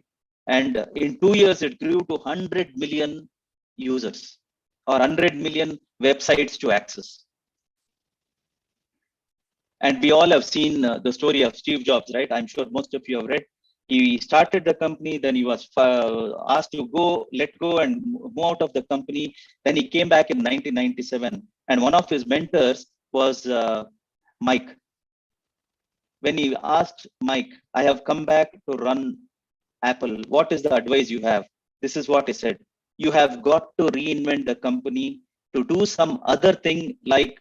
B: And in 2 years, it grew to 100 million users, or 100 million websites to access. And we all have seen the story of Steve Jobs, right? I'm sure most of you have read. He started the company, then he was asked to let go and move out of the company. Then he came back in 1997. And one of his mentors was Mike. When he asked Mike, I have come back to run Apple, what is the advice you have? This is what he said. You have got to reinvent the company to do some other thing like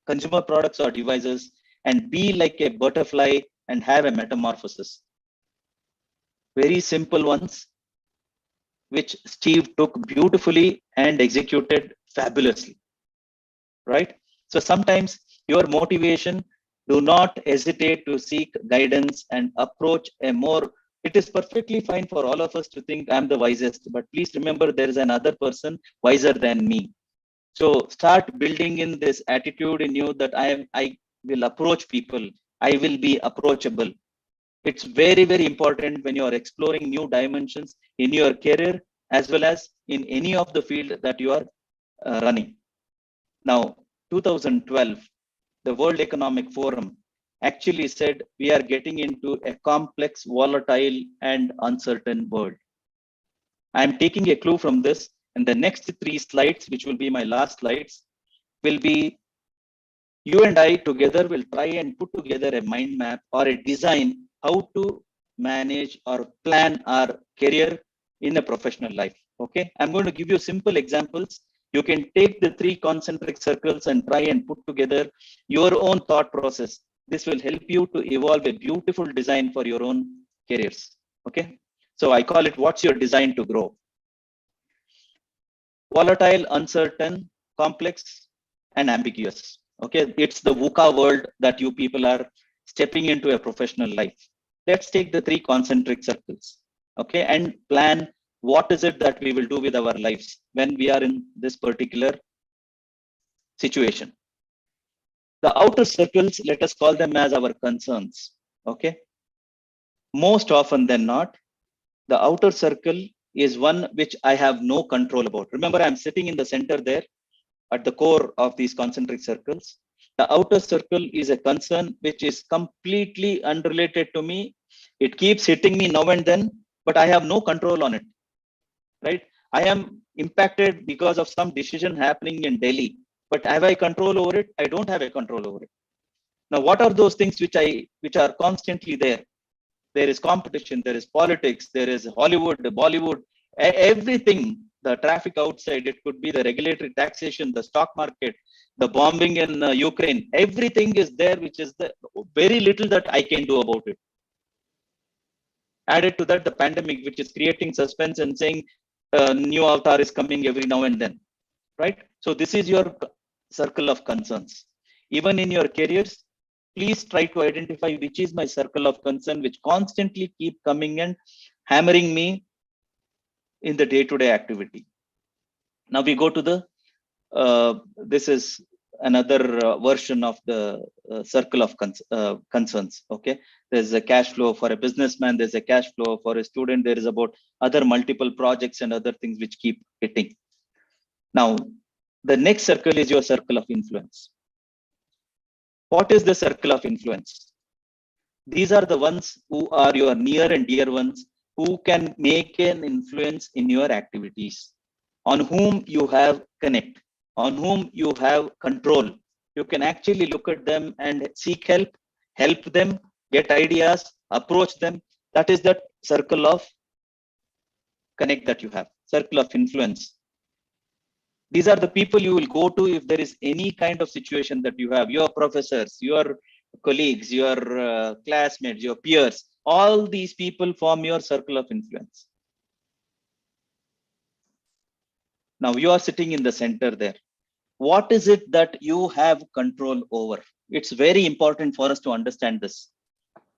B: consumer products or devices, and be like a butterfly and have a metamorphosis. Very simple ones, which Steve took beautifully and executed fabulously, right? So sometimes your motivation, do not hesitate to seek guidance and approach a more. It is perfectly fine for all of us to think I'm the wisest, but please remember there is another person wiser than me. So start building in this attitude in you that I will approach people. I will be approachable. It's very, very important when you are exploring new dimensions in your career, as well as in any of the field that you are running. Now, 2012, the World Economic Forum actually said we are getting into a complex, volatile, and uncertain world. I'm taking a clue from this, and the next 3 slides, which will be my last slides, will be you and I together will try and put together a mind map or a design how to manage or plan our career in a professional life. Okay, I'm going to give you simple examples. You can take the 3 concentric circles and try and put together your own thought process. This will help you to evolve a beautiful design for your own careers. Okay, so I call it, what's your design to grow? Volatile, uncertain, complex, and ambiguous. Okay, it's the VUCA world that you people are stepping into a professional life. Let's take the 3 concentric circles, okay, and plan what is it that we will do with our lives when we are in this particular situation. The outer circles, let us call them as our concerns. Okay, most often than not, the outer circle is one which I have no control about. Remember, I'm sitting in the center there at the core of these concentric circles. The outer circle is a concern which is completely unrelated to me. It keeps hitting me now and then, but I have no control on it, right? I am impacted because of some decision happening in Delhi, but have I control over it? I don't have a control over it. Now, what are those things which are constantly there? There is competition, there is politics, there is Hollywood, Bollywood, everything, the traffic outside, it could be the regulatory taxation, the stock market, the bombing in Ukraine, everything is there, which is the very little that I can do about it. Added to that, the pandemic, which is creating suspense and saying new avatar is coming every now and then, right? So this is your circle of concerns. Even in your careers, please try to identify which is my circle of concern, which constantly keep coming and hammering me in the day-to-day activity. Now we go to the, this is another version of the circle of concerns. Okay, there's a cash flow for a businessman, there's a cash flow for a student, there is about other multiple projects and other things which keep hitting. Now, the next circle is your circle of influence. What is the circle of influence? These are the ones who are your near and dear ones, who can make an influence in your activities, on whom you have connect, on whom you have control. You can actually look at them and seek help them, get ideas, approach them. That is that circle of connect that you have, circle of influence. These are the people you will go to if there is any kind of situation that you have, your professors, your colleagues, your classmates, your peers. All these people form your circle of influence. Now you are sitting in the center there. What is it that you have control over? It's very important for us to understand this.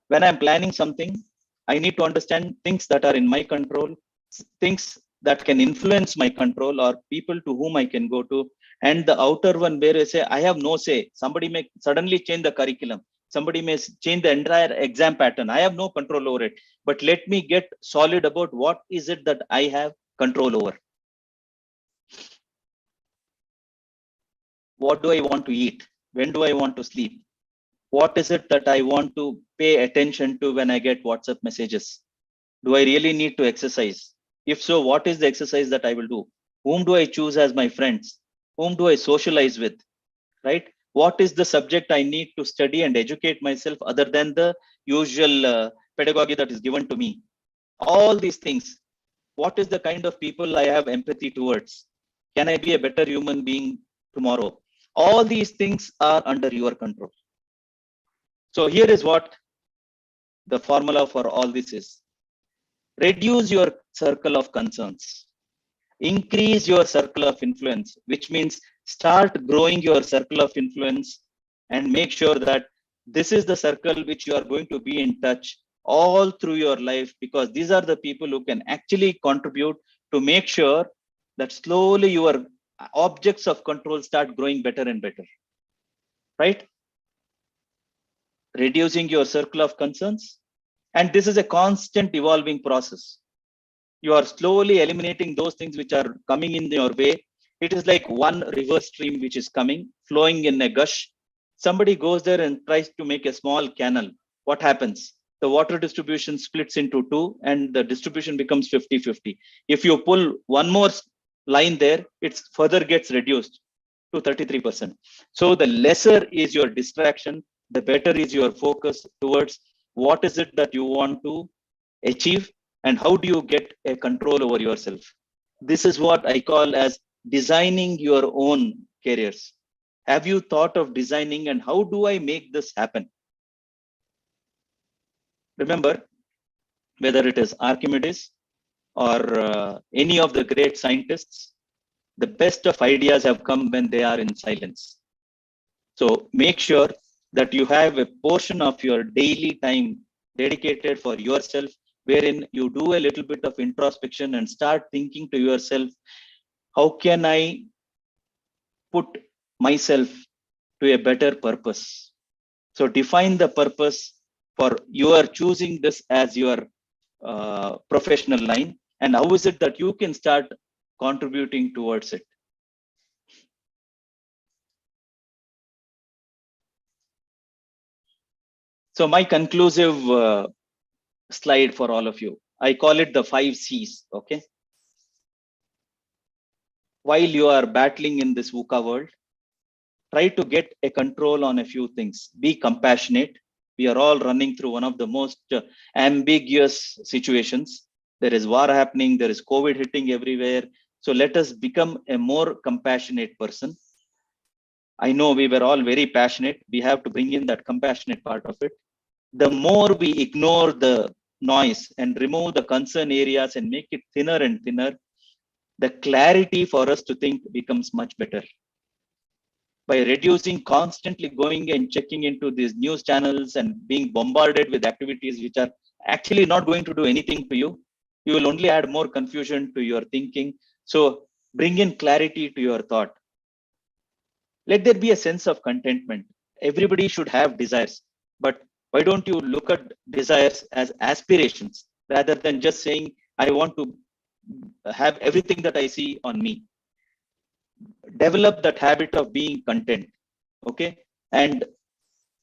B: When I'm planning something, I need to understand things that are in my control, things that can influence my control, or people to whom I can go to, and the outer one where I say I have no say. Somebody may suddenly change the curriculum. Somebody may change the entire exam pattern. I have no control over it. But let me get solid about what is it that I have control over. What do I want to eat? When do I want to sleep? What is it that I want to pay attention to when I get WhatsApp messages? Do I really need to exercise? If so, what is the exercise that I will do? Whom do I choose as my friends? Whom do I socialize with? Right? What is the subject I need to study and educate myself other than the usual pedagogy that is given to me? All these things. What is the kind of people I have empathy towards? Can I be a better human being tomorrow? All these things are under your control. So here is what the formula for all this is. Reduce your circle of concerns. Increase your circle of influence, which means start growing your circle of influence and make sure that this is the circle which you are going to be in touch all through your life, because these are the people who can actually contribute to make sure that slowly your objects of control start growing better and better, right? Reducing your circle of concerns. And this is a constant evolving process. You are slowly eliminating those things which are coming in your way. It is like one river stream which is coming, flowing in a gush. Somebody goes there and tries to make a small canal. What happens? The water distribution splits into two and the distribution becomes 50-50. If you pull one more line there, it further gets reduced to 33%. So the lesser is your distraction, the better is your focus towards what is it that you want to achieve and how do you get a control over yourself. This is what I call as designing your own careers. Have you thought of designing and how do I make this happen? Remember, whether it is Archimedes or any of the great scientists, the best of ideas have come when they are in silence. So make sure that you have a portion of your daily time dedicated for yourself, wherein you do a little bit of introspection and start thinking to yourself, how can I put myself to a better purpose? So define the purpose for you are choosing this as your professional line, and how is it that you can start contributing towards it? So my conclusive slide for all of you, I call it the 5 C's. Okay. While you are battling in this VUCA world, try to get a control on a few things. Be compassionate. We are all running through one of the most ambiguous situations. There is war happening. There is COVID hitting everywhere. So let us become a more compassionate person. I know we were all very passionate. We have to bring in that compassionate part of it. The more we ignore the noise and remove the concern areas and make it thinner and thinner, the clarity for us to think becomes much better. By reducing constantly going and checking into these news channels and being bombarded with activities which are actually not going to do anything to you, you will only add more confusion to your thinking. So bring in clarity to your thought. Let there be a sense of contentment. Everybody should have desires, but why don't you look at desires as aspirations rather than just saying, I want to have everything that I see on me? Develop that habit of being content, okay? And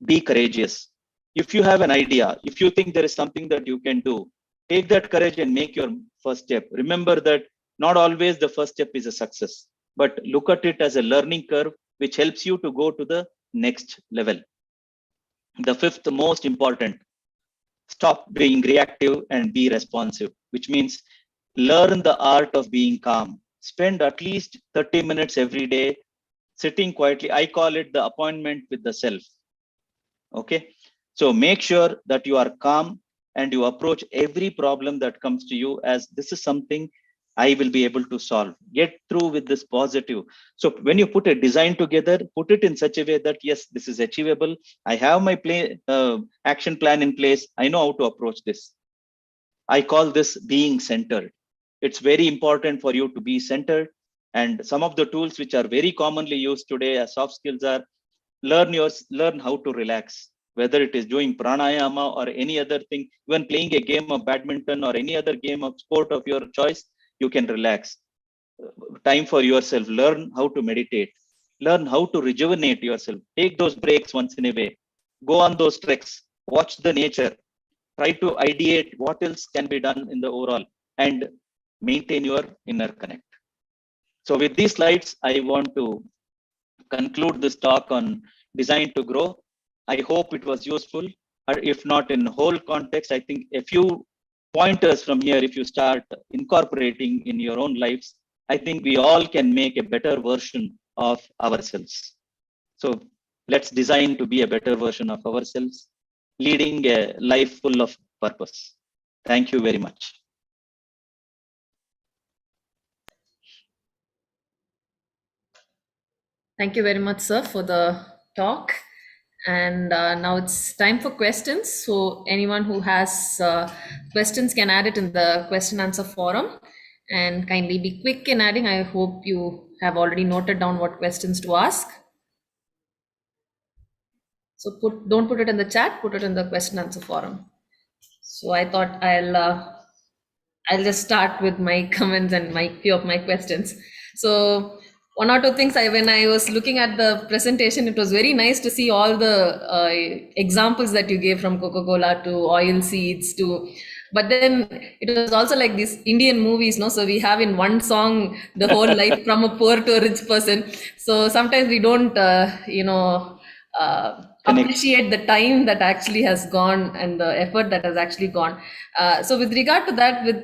B: be courageous. If you have an idea, if you think there is something that you can do, take that courage and make your first step. Remember that not always the first step is a success, but look at it as a learning curve which helps you to go to the next level. The fifth most important, stop being reactive and be responsive, which means learn the art of being calm. Spend at least 30 minutes every day sitting quietly. I call it the appointment with the self. Okay. So make sure that you are calm and you approach every problem that comes to you as this is something I will be able to solve. Get through with this positive. So when you put a design together, put it in such a way that yes, this is achievable. I have my action plan in place. I know how to approach this. I call this being centered. It's very important for you to be centered. And some of the tools which are very commonly used today as soft skills are learn how to relax, whether it is doing pranayama or any other thing, even playing a game of badminton or any other game of sport of your choice, you can relax. Time for yourself. Learn how to meditate. Learn how to rejuvenate yourself. Take those breaks once in a way. Go on those treks. Watch the nature. Try to ideate what else can be done in the overall and maintain your inner connect. So with these slides, I want to conclude this talk on design to grow. I hope it was useful, or if not in whole context, I think a few pointers from here, if you start incorporating in your own lives, I think we all can make a better version of ourselves. So let's design to be a better version of ourselves, leading a life full of purpose. Thank you very much.
A: Thank you very much, sir, for the talk. And now it's time for questions. So anyone who has questions can add it in the question answer forum, and kindly be quick in adding. I hope you have already noted down what questions to ask. So don't put it in the chat, put it in the question answer forum. So I thought I'll just start with my comments and my few of my questions. So one or two things, when I was looking at the presentation, it was very nice to see all the examples that you gave, from Coca-Cola to oil seeds to, but then it was also like these Indian movies, no? So we have in one song the whole life from a poor to a rich person. So sometimes we don't, appreciate the time that actually has gone and the effort that has actually gone. So with regard to that, with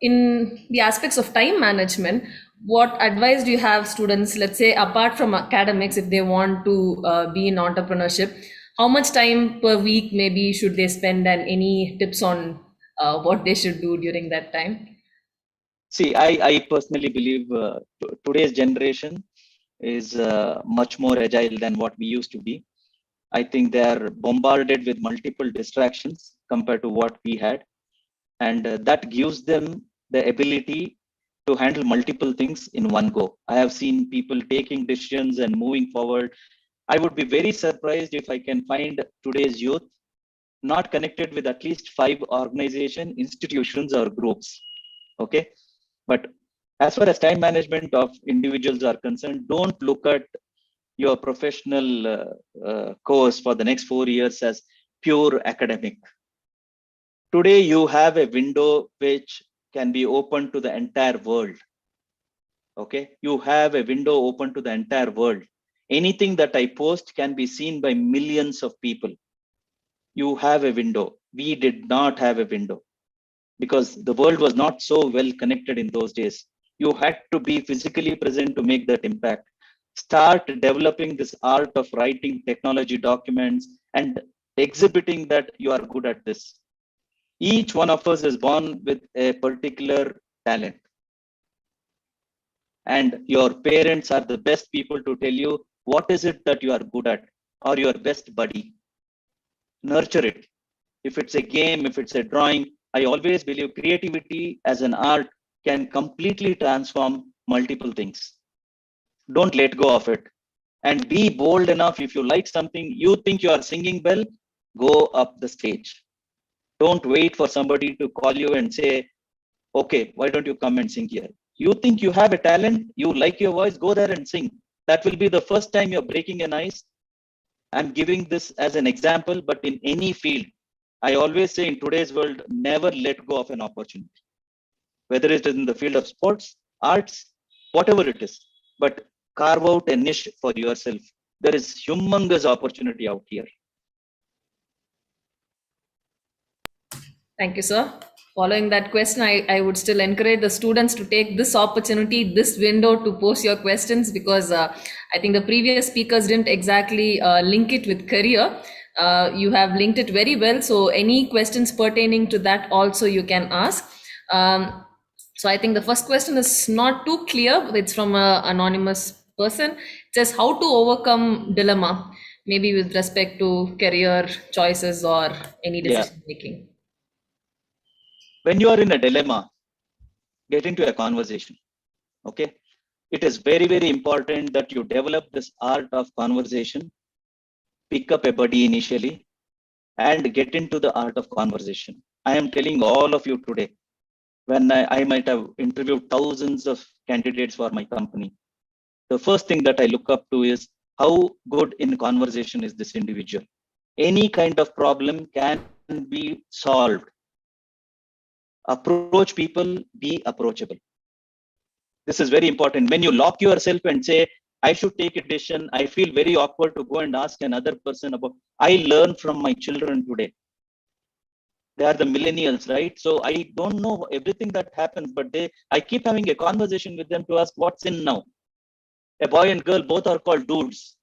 A: in the aspects of time management, what advice do you have students, let's say apart from academics, if they want to be in entrepreneurship, how much time per week maybe should they spend, and any tips on what they should do during that time?
B: See, I personally believe today's generation is much more agile than what we used to be. I think they are bombarded with multiple distractions compared to what we had. And that gives them the ability to handle multiple things in one go. I have seen people taking decisions and moving forward. I would be very surprised if I can find today's youth not connected with at least 5 organization, institutions, or groups. Okay. But as far as time management of individuals are concerned, don't look at your professional course for the next 4 years as pure academic. Today, you have a window which can be open to the entire world. Okay, you have a window open to the entire world. Anything that I post can be seen by millions of people. You have a window. We did not have a window because the world was not so well connected in those days. You had to be physically present to make that impact. Start developing this art of writing technology documents and exhibiting that you are good at this. Each one of us is born with a particular talent. And your parents are the best people to tell you what is it that you are good at, or your best buddy. Nurture it. If it's a game, if it's a drawing, I always believe creativity as an art can completely transform multiple things. Don't let go of it. And be bold enough. If you like something, you think you are singing well, go up the stage. Don't wait for somebody to call you and say, okay, why don't you come and sing here? You think you have a talent, you like your voice, go there and sing. That will be the first time you're breaking an ice. I'm giving this as an example, but in any field, I always say in today's world, never let go of an opportunity. Whether it is in the field of sports, arts, whatever it is, but carve out a niche for yourself. There is humongous opportunity out here.
A: Thank you, sir. Following that question, I would still encourage the students to take this opportunity, this window to post your questions, because I think the previous speakers didn't exactly link it with career. You have linked it very well. So any questions pertaining to that also you can ask. Um, so I think the first question is not too clear. It's from an anonymous person. It says how to overcome dilemma, maybe with respect to career choices or any
B: Yeah.
A: decision making.
B: When you are in a dilemma, get into a conversation. Okay. It is very, very important that you develop this art of conversation, pick up a buddy initially, and get into the art of conversation. I am telling all of you today, when I might have interviewed thousands of candidates for my company, the first thing that I look up to is how good in conversation is this individual. Any kind of problem can be solved. Approach people, be approachable. This is very important. When you lock yourself and say, I should take a decision, I feel very awkward to go and ask another person about. I learn from my children today. They are the millennials, right? So I don't know everything that happens, but I keep having a conversation with them to ask what's in now. A boy and girl both are called dudes.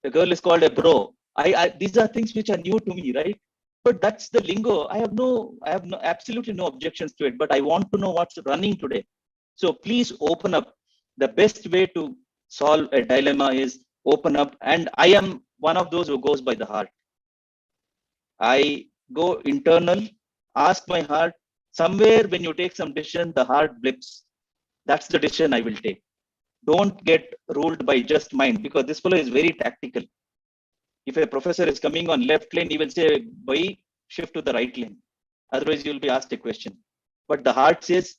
B: The girl is called a bro. These are things which are new to me, right? But that's the lingo. I have absolutely no objections to it. But I want to know what's running today. So please open up. The best way to solve a dilemma is open up. And I am one of those who goes by the heart. I go internal, ask my heart. Somewhere when you take some decision, the heart blips. That's the decision I will take. Don't get ruled by just mind, because this fellow is very tactical. If a professor is coming on left lane, he will say, "Boy, shift to the right lane." Otherwise, you will be asked a question. But the heart says,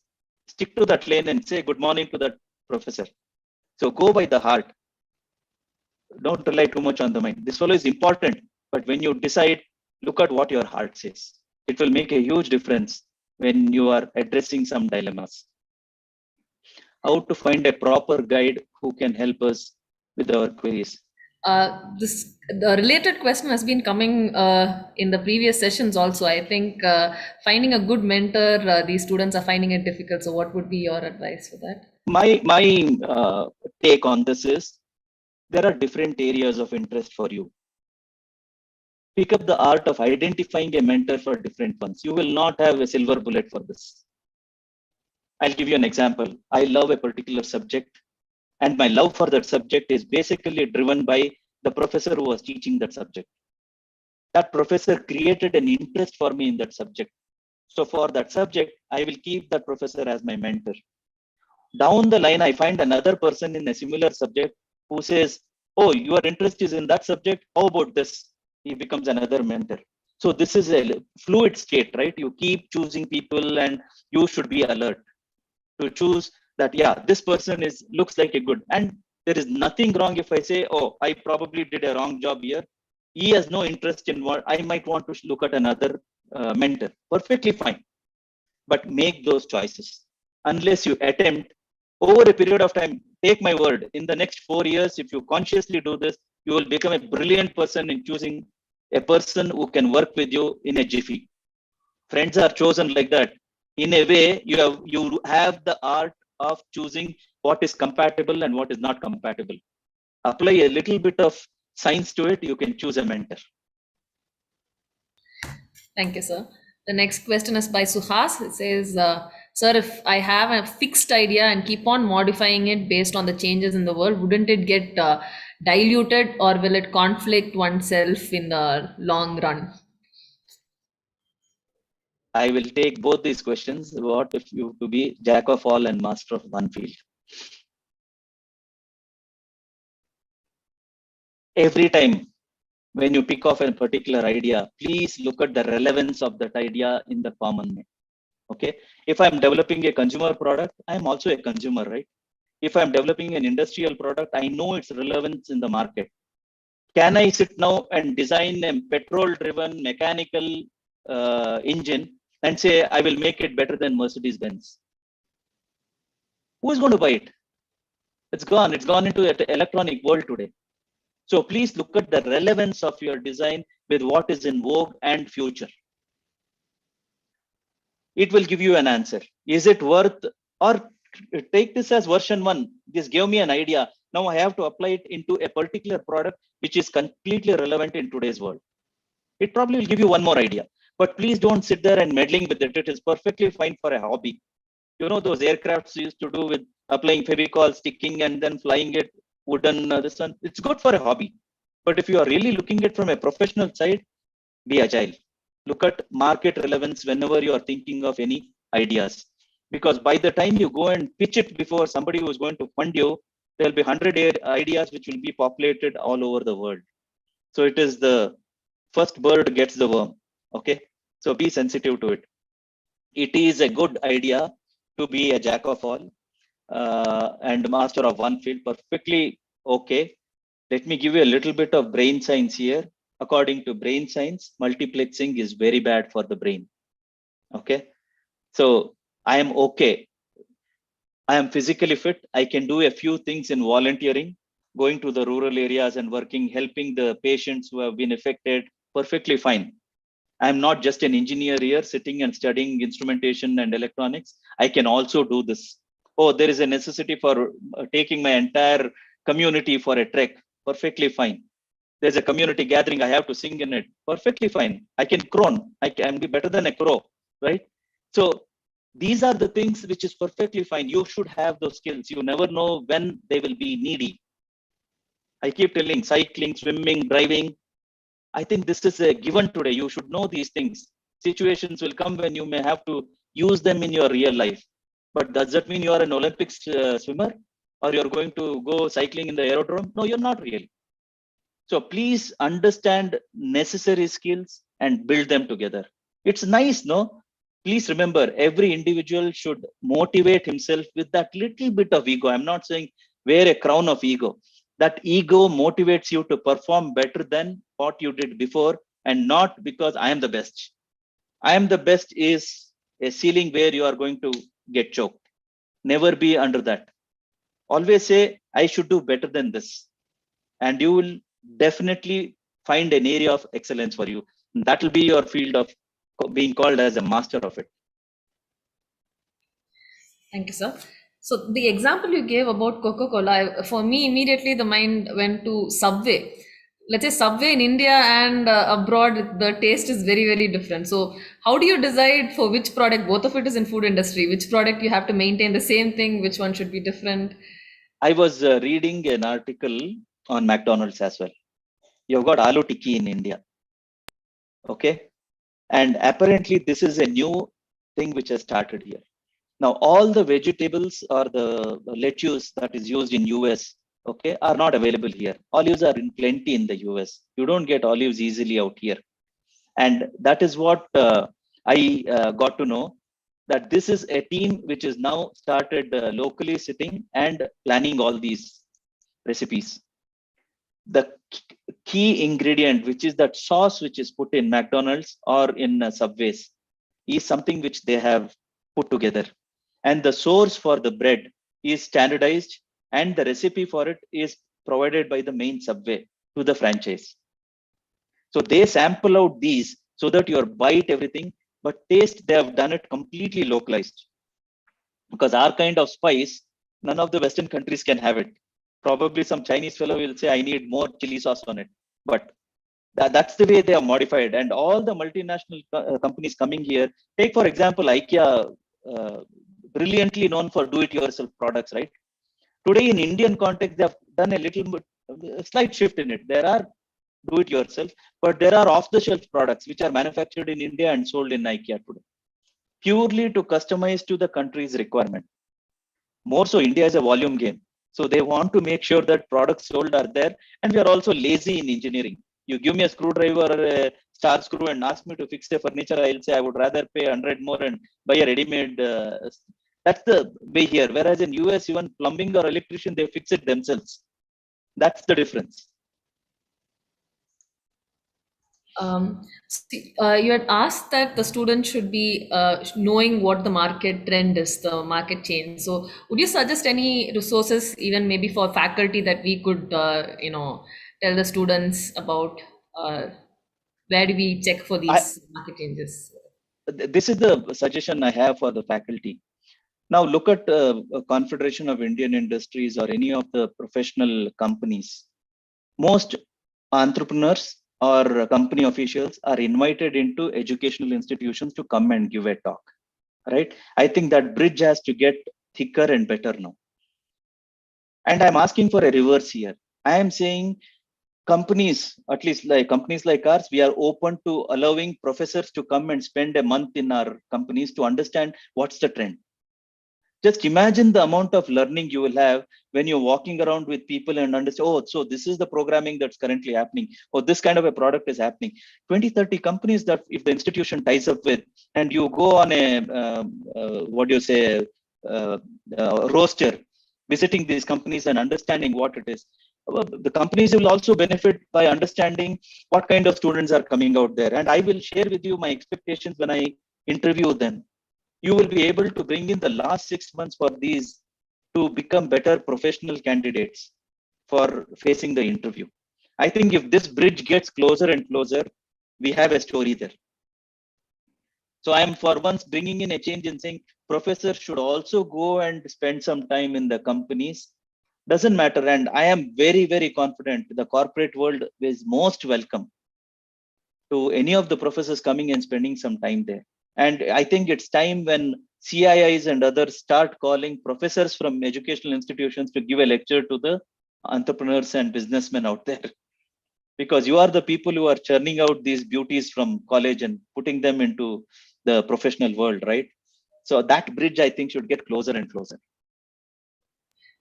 B: stick to that lane and say good morning to that professor. So go by the heart. Don't rely too much on the mind. This fellow is important, but when you decide, look at what your heart says. It will make a huge difference when you are addressing some dilemmas. How to find a proper guide who can help us with our queries.
A: The related question has been coming in the previous sessions also. I think finding a good mentor, these students are finding it difficult. So, what would be your advice for that?
B: My take on this is there are different areas of interest for you. Pick up the art of identifying a mentor for different ones. You will not have a silver bullet for this. I'll give you an example. I love a particular subject, and my love for that subject is basically driven by the professor who was teaching that subject. That professor created an interest for me in that subject. So for that subject, I will keep that professor as my mentor. Down the line, I find another person in a similar subject who says, "Oh, your interest is in that subject. How about this?" He becomes another mentor. So this is a fluid state, right? You keep choosing people, and you should be alert to choose that. Yeah, this person looks like a good, and there is nothing wrong if I say, "Oh, I probably did a wrong job here. He has no interest in what I might want to look at another mentor." Perfectly fine, but make those choices. Unless you attempt over a period of time, take my word, in the next 4 years, if you consciously do this, you will become a brilliant person in choosing a person who can work with you in a jiffy. Friends are chosen like that. In a way, you have the art of choosing what is compatible and what is not compatible. Apply a little bit of science to it, you can choose a mentor.
A: Thank you, sir. The next question is by Suhas. It says, "Sir, if I have a fixed idea and keep on modifying it based on the changes in the world, wouldn't it get diluted, or will it conflict oneself in the long run?"
B: I will take both these questions. What if you to be jack of all and master of one field? Every time when you pick off a particular idea, please look at the relevance of that idea in the common man. Okay. If I'm developing a consumer product, I'm also a consumer, right? If I'm developing an industrial product, I know its relevance in the market. Can I sit now and design a petrol driven mechanical engine and say, I will make it better than Mercedes Benz? Who is going to buy it? It's gone. It's gone into the electronic world today. So please look at the relevance of your design with what is in vogue and future. it will give you an answer. Is it worth, or take this as version 1. This gave me an idea. Now I have to apply it into a particular product which is completely relevant in today's world. It probably will give you one more idea. But please don't sit there and meddling with it. It is perfectly fine for a hobby. You know those aircrafts used to do with applying Fevicol, sticking and then flying it, wooden, this one. It's good for a hobby. But if you are really looking at from a professional side, be agile. Look at market relevance whenever you are thinking of any ideas. Because by the time you go and pitch it before somebody who is going to fund you, there'll be 100 ideas which will be populated all over the world. So it is the first bird gets the worm. Okay. So be sensitive to it. It is a good idea to be a jack of all and master of one field. Perfectly okay. Let me give you a little bit of brain science here. According to brain science, multiplexing is very bad for the brain. Okay. So I am okay. I am physically fit. I can do a few things in volunteering, going to the rural areas and working, helping the patients who have been affected. Perfectly fine. I'm not just an engineer here sitting and studying instrumentation and electronics. I can also do this. Oh, there is a necessity for taking my entire community for a trek. Perfectly fine. There's a community gathering. I have to sing in it. Perfectly fine. I can crone. I can be better than a crow, right? So these are the things which is perfectly fine. You should have those skills. You never know when they will be needy. I keep telling cycling, swimming, driving. I think this is a given today. You should know these things. Situations will come when you may have to use them in your real life. But does that mean you are an Olympics swimmer or you're going to go cycling in the aerodrome? No, you're not really. So please understand necessary skills and build them together. It's nice, no? Please remember, every individual should motivate himself with that little bit of ego. I'm not saying wear a crown of ego. That ego motivates you to perform better than what you did before, and not because I am the best. I am the best is a ceiling where you are going to get choked. Never be under that. Always say, I should do better than this. And you will definitely find an area of excellence for you. That will be your field of being called as a master of it.
A: Thank you, sir. So the example you gave about Coca-Cola, for me, immediately the mind went to Subway. Let's say Subway in India and abroad, the taste is very, very different. So how do you decide for which product? Both of it is in food industry. Which product you have to maintain the same thing? Which one should be different?
B: I was reading an article on McDonald's as well. You've got aloo tikki in India. Okay. And apparently this is a new thing which has started here. Now, all the vegetables or the lettuce that is used in US, okay, are not available here. Olives are in plenty in the US. You don't get olives easily out here. And that is what I got to know, that this is a team which is now started locally sitting and planning all these recipes. The key ingredient, which is that sauce which is put in McDonald's or in Subways, is something which they have put together. And the source for the bread is standardized, and the recipe for it is provided by the main Subway to the franchise. So they sample out these so that you bite everything, but taste, they have done it completely localized. Because our kind of spice, none of the Western countries can have it. Probably some Chinese fellow will say, I need more chili sauce on it. But that's the way they are modified. And all the multinational companies coming here, take for example, IKEA, brilliantly known for do-it-yourself products, right? Today in Indian context, they have done a little bit, a slight shift in it. There are do-it-yourself, but there are off-the-shelf products which are manufactured in India and sold in IKEA today, purely to customize to the country's requirement. More so, India is a volume game. So they want to make sure that products sold are there. And we are also lazy in engineering. You give me a screwdriver or a star screw and ask me to fix the furniture, I'll say I would rather pay 100 more and buy a ready-made. That's the way here. Whereas in US, even plumbing or electrician, they fix it themselves. That's the difference.
A: You had asked that the student should be knowing what the market trend is, the market change. So, would you suggest any resources, even maybe for faculty, that we could, tell the students about where do we check for
B: I,
A: these market changes?
B: this is the suggestion I have for the faculty. Now look at a Confederation of Indian Industries or any of the professional companies. Most entrepreneurs or company officials are invited into educational institutions to come and give a talk, right? I think that bridge has to get thicker and better now. And I'm asking for a reverse here. I am saying companies, at least like companies like ours, we are open to allowing professors to come and spend a month in our companies to understand what's the trend. Just imagine the amount of learning you will have when you're walking around with people and understand, oh, so this is the programming that's currently happening, or this kind of a product is happening. 20, 30 companies that if the institution ties up with, and you go on a, what do you say, roster, visiting these companies and understanding what it is. The companies will also benefit by understanding what kind of students are coming out there. And I will share with you my expectations when I interview them. You will be able to bring in the last 6 months for these to become better professional candidates for facing the interview. I think if this bridge gets closer and closer, we have a story there. So I am for once bringing in a change in saying professors should also go and spend some time in the companies. Doesn't matter. And I am very, very confident the corporate world is most welcome to any of the professors coming and spending some time there. And I think it's time when CIIs and others start calling professors from educational institutions to give a lecture to the entrepreneurs and businessmen out there. Because you are the people who are churning out these beauties from college and putting them into the professional world, right? So that bridge, I think, should get closer and closer.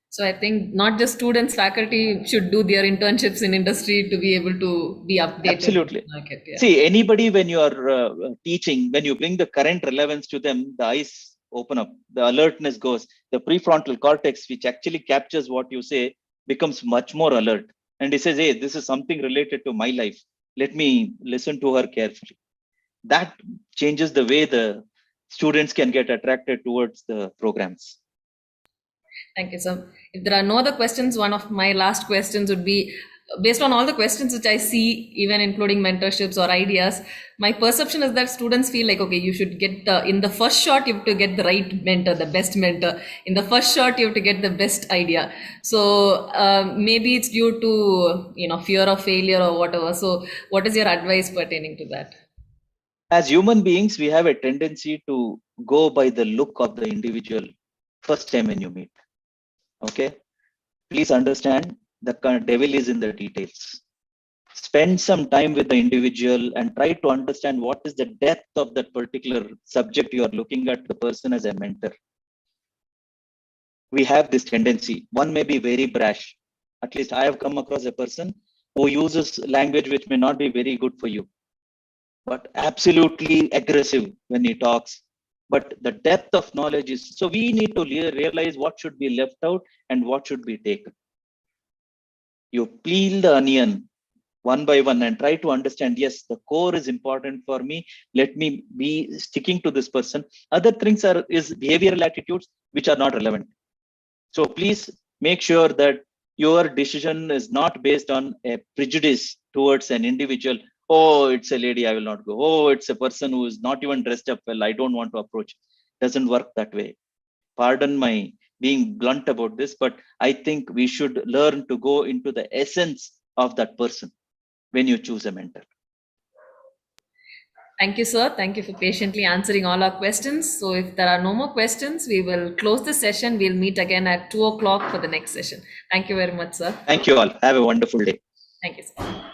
A: So I think not just students, faculty should do their internships in industry to be able to be updated.
B: Absolutely.
A: In the market, yeah.
B: See, anybody when you are teaching, when you bring the current relevance to them, the eyes open up, the alertness goes, the prefrontal cortex, which actually captures what you say, becomes much more alert. And he says, hey, this is something related to my life. Let me listen to her carefully. That changes the way the students can get attracted towards the programs.
A: Thank you, sir. If there are no other questions, one of my last questions would be, based on all the questions which I see, even including mentorships or ideas, my perception is that students feel like, okay, you should get in the first shot, you have to get the right mentor, the best mentor. In the first shot, you have to get the best idea. So maybe it's due to, fear of failure or whatever. So what is your advice pertaining to that?
B: As human beings, we have a tendency to go by the look of the individual first time when you meet. Okay, please understand the devil is in the details. Spend some time with the individual and try to understand what is the depth of that particular subject you are looking at the person as a mentor. We have this tendency. One may be very brash. At least I have come across a person who uses language which may not be very good for you, but absolutely aggressive when he talks. But the depth of knowledge is, so we need to realize what should be left out and what should be taken. You peel the onion one by one and try to understand, yes, the core is important for me. Let me be sticking to this person. Other things is behavioral attitudes which are not relevant. So please make sure that your decision is not based on a prejudice towards an individual. Oh, it's a lady, I will not go. Oh, it's a person who is not even dressed up well, I don't want to approach. Doesn't work that way. Pardon my being blunt about this, but I think we should learn to go into the essence of that person when you choose a mentor.
A: Thank you, sir. Thank you for patiently answering all our questions. So if there are no more questions, we will close the session. We'll meet again at 2 o'clock for the next session. Thank you very much, sir.
B: Thank you all. Have a wonderful day.
A: Thank you, sir.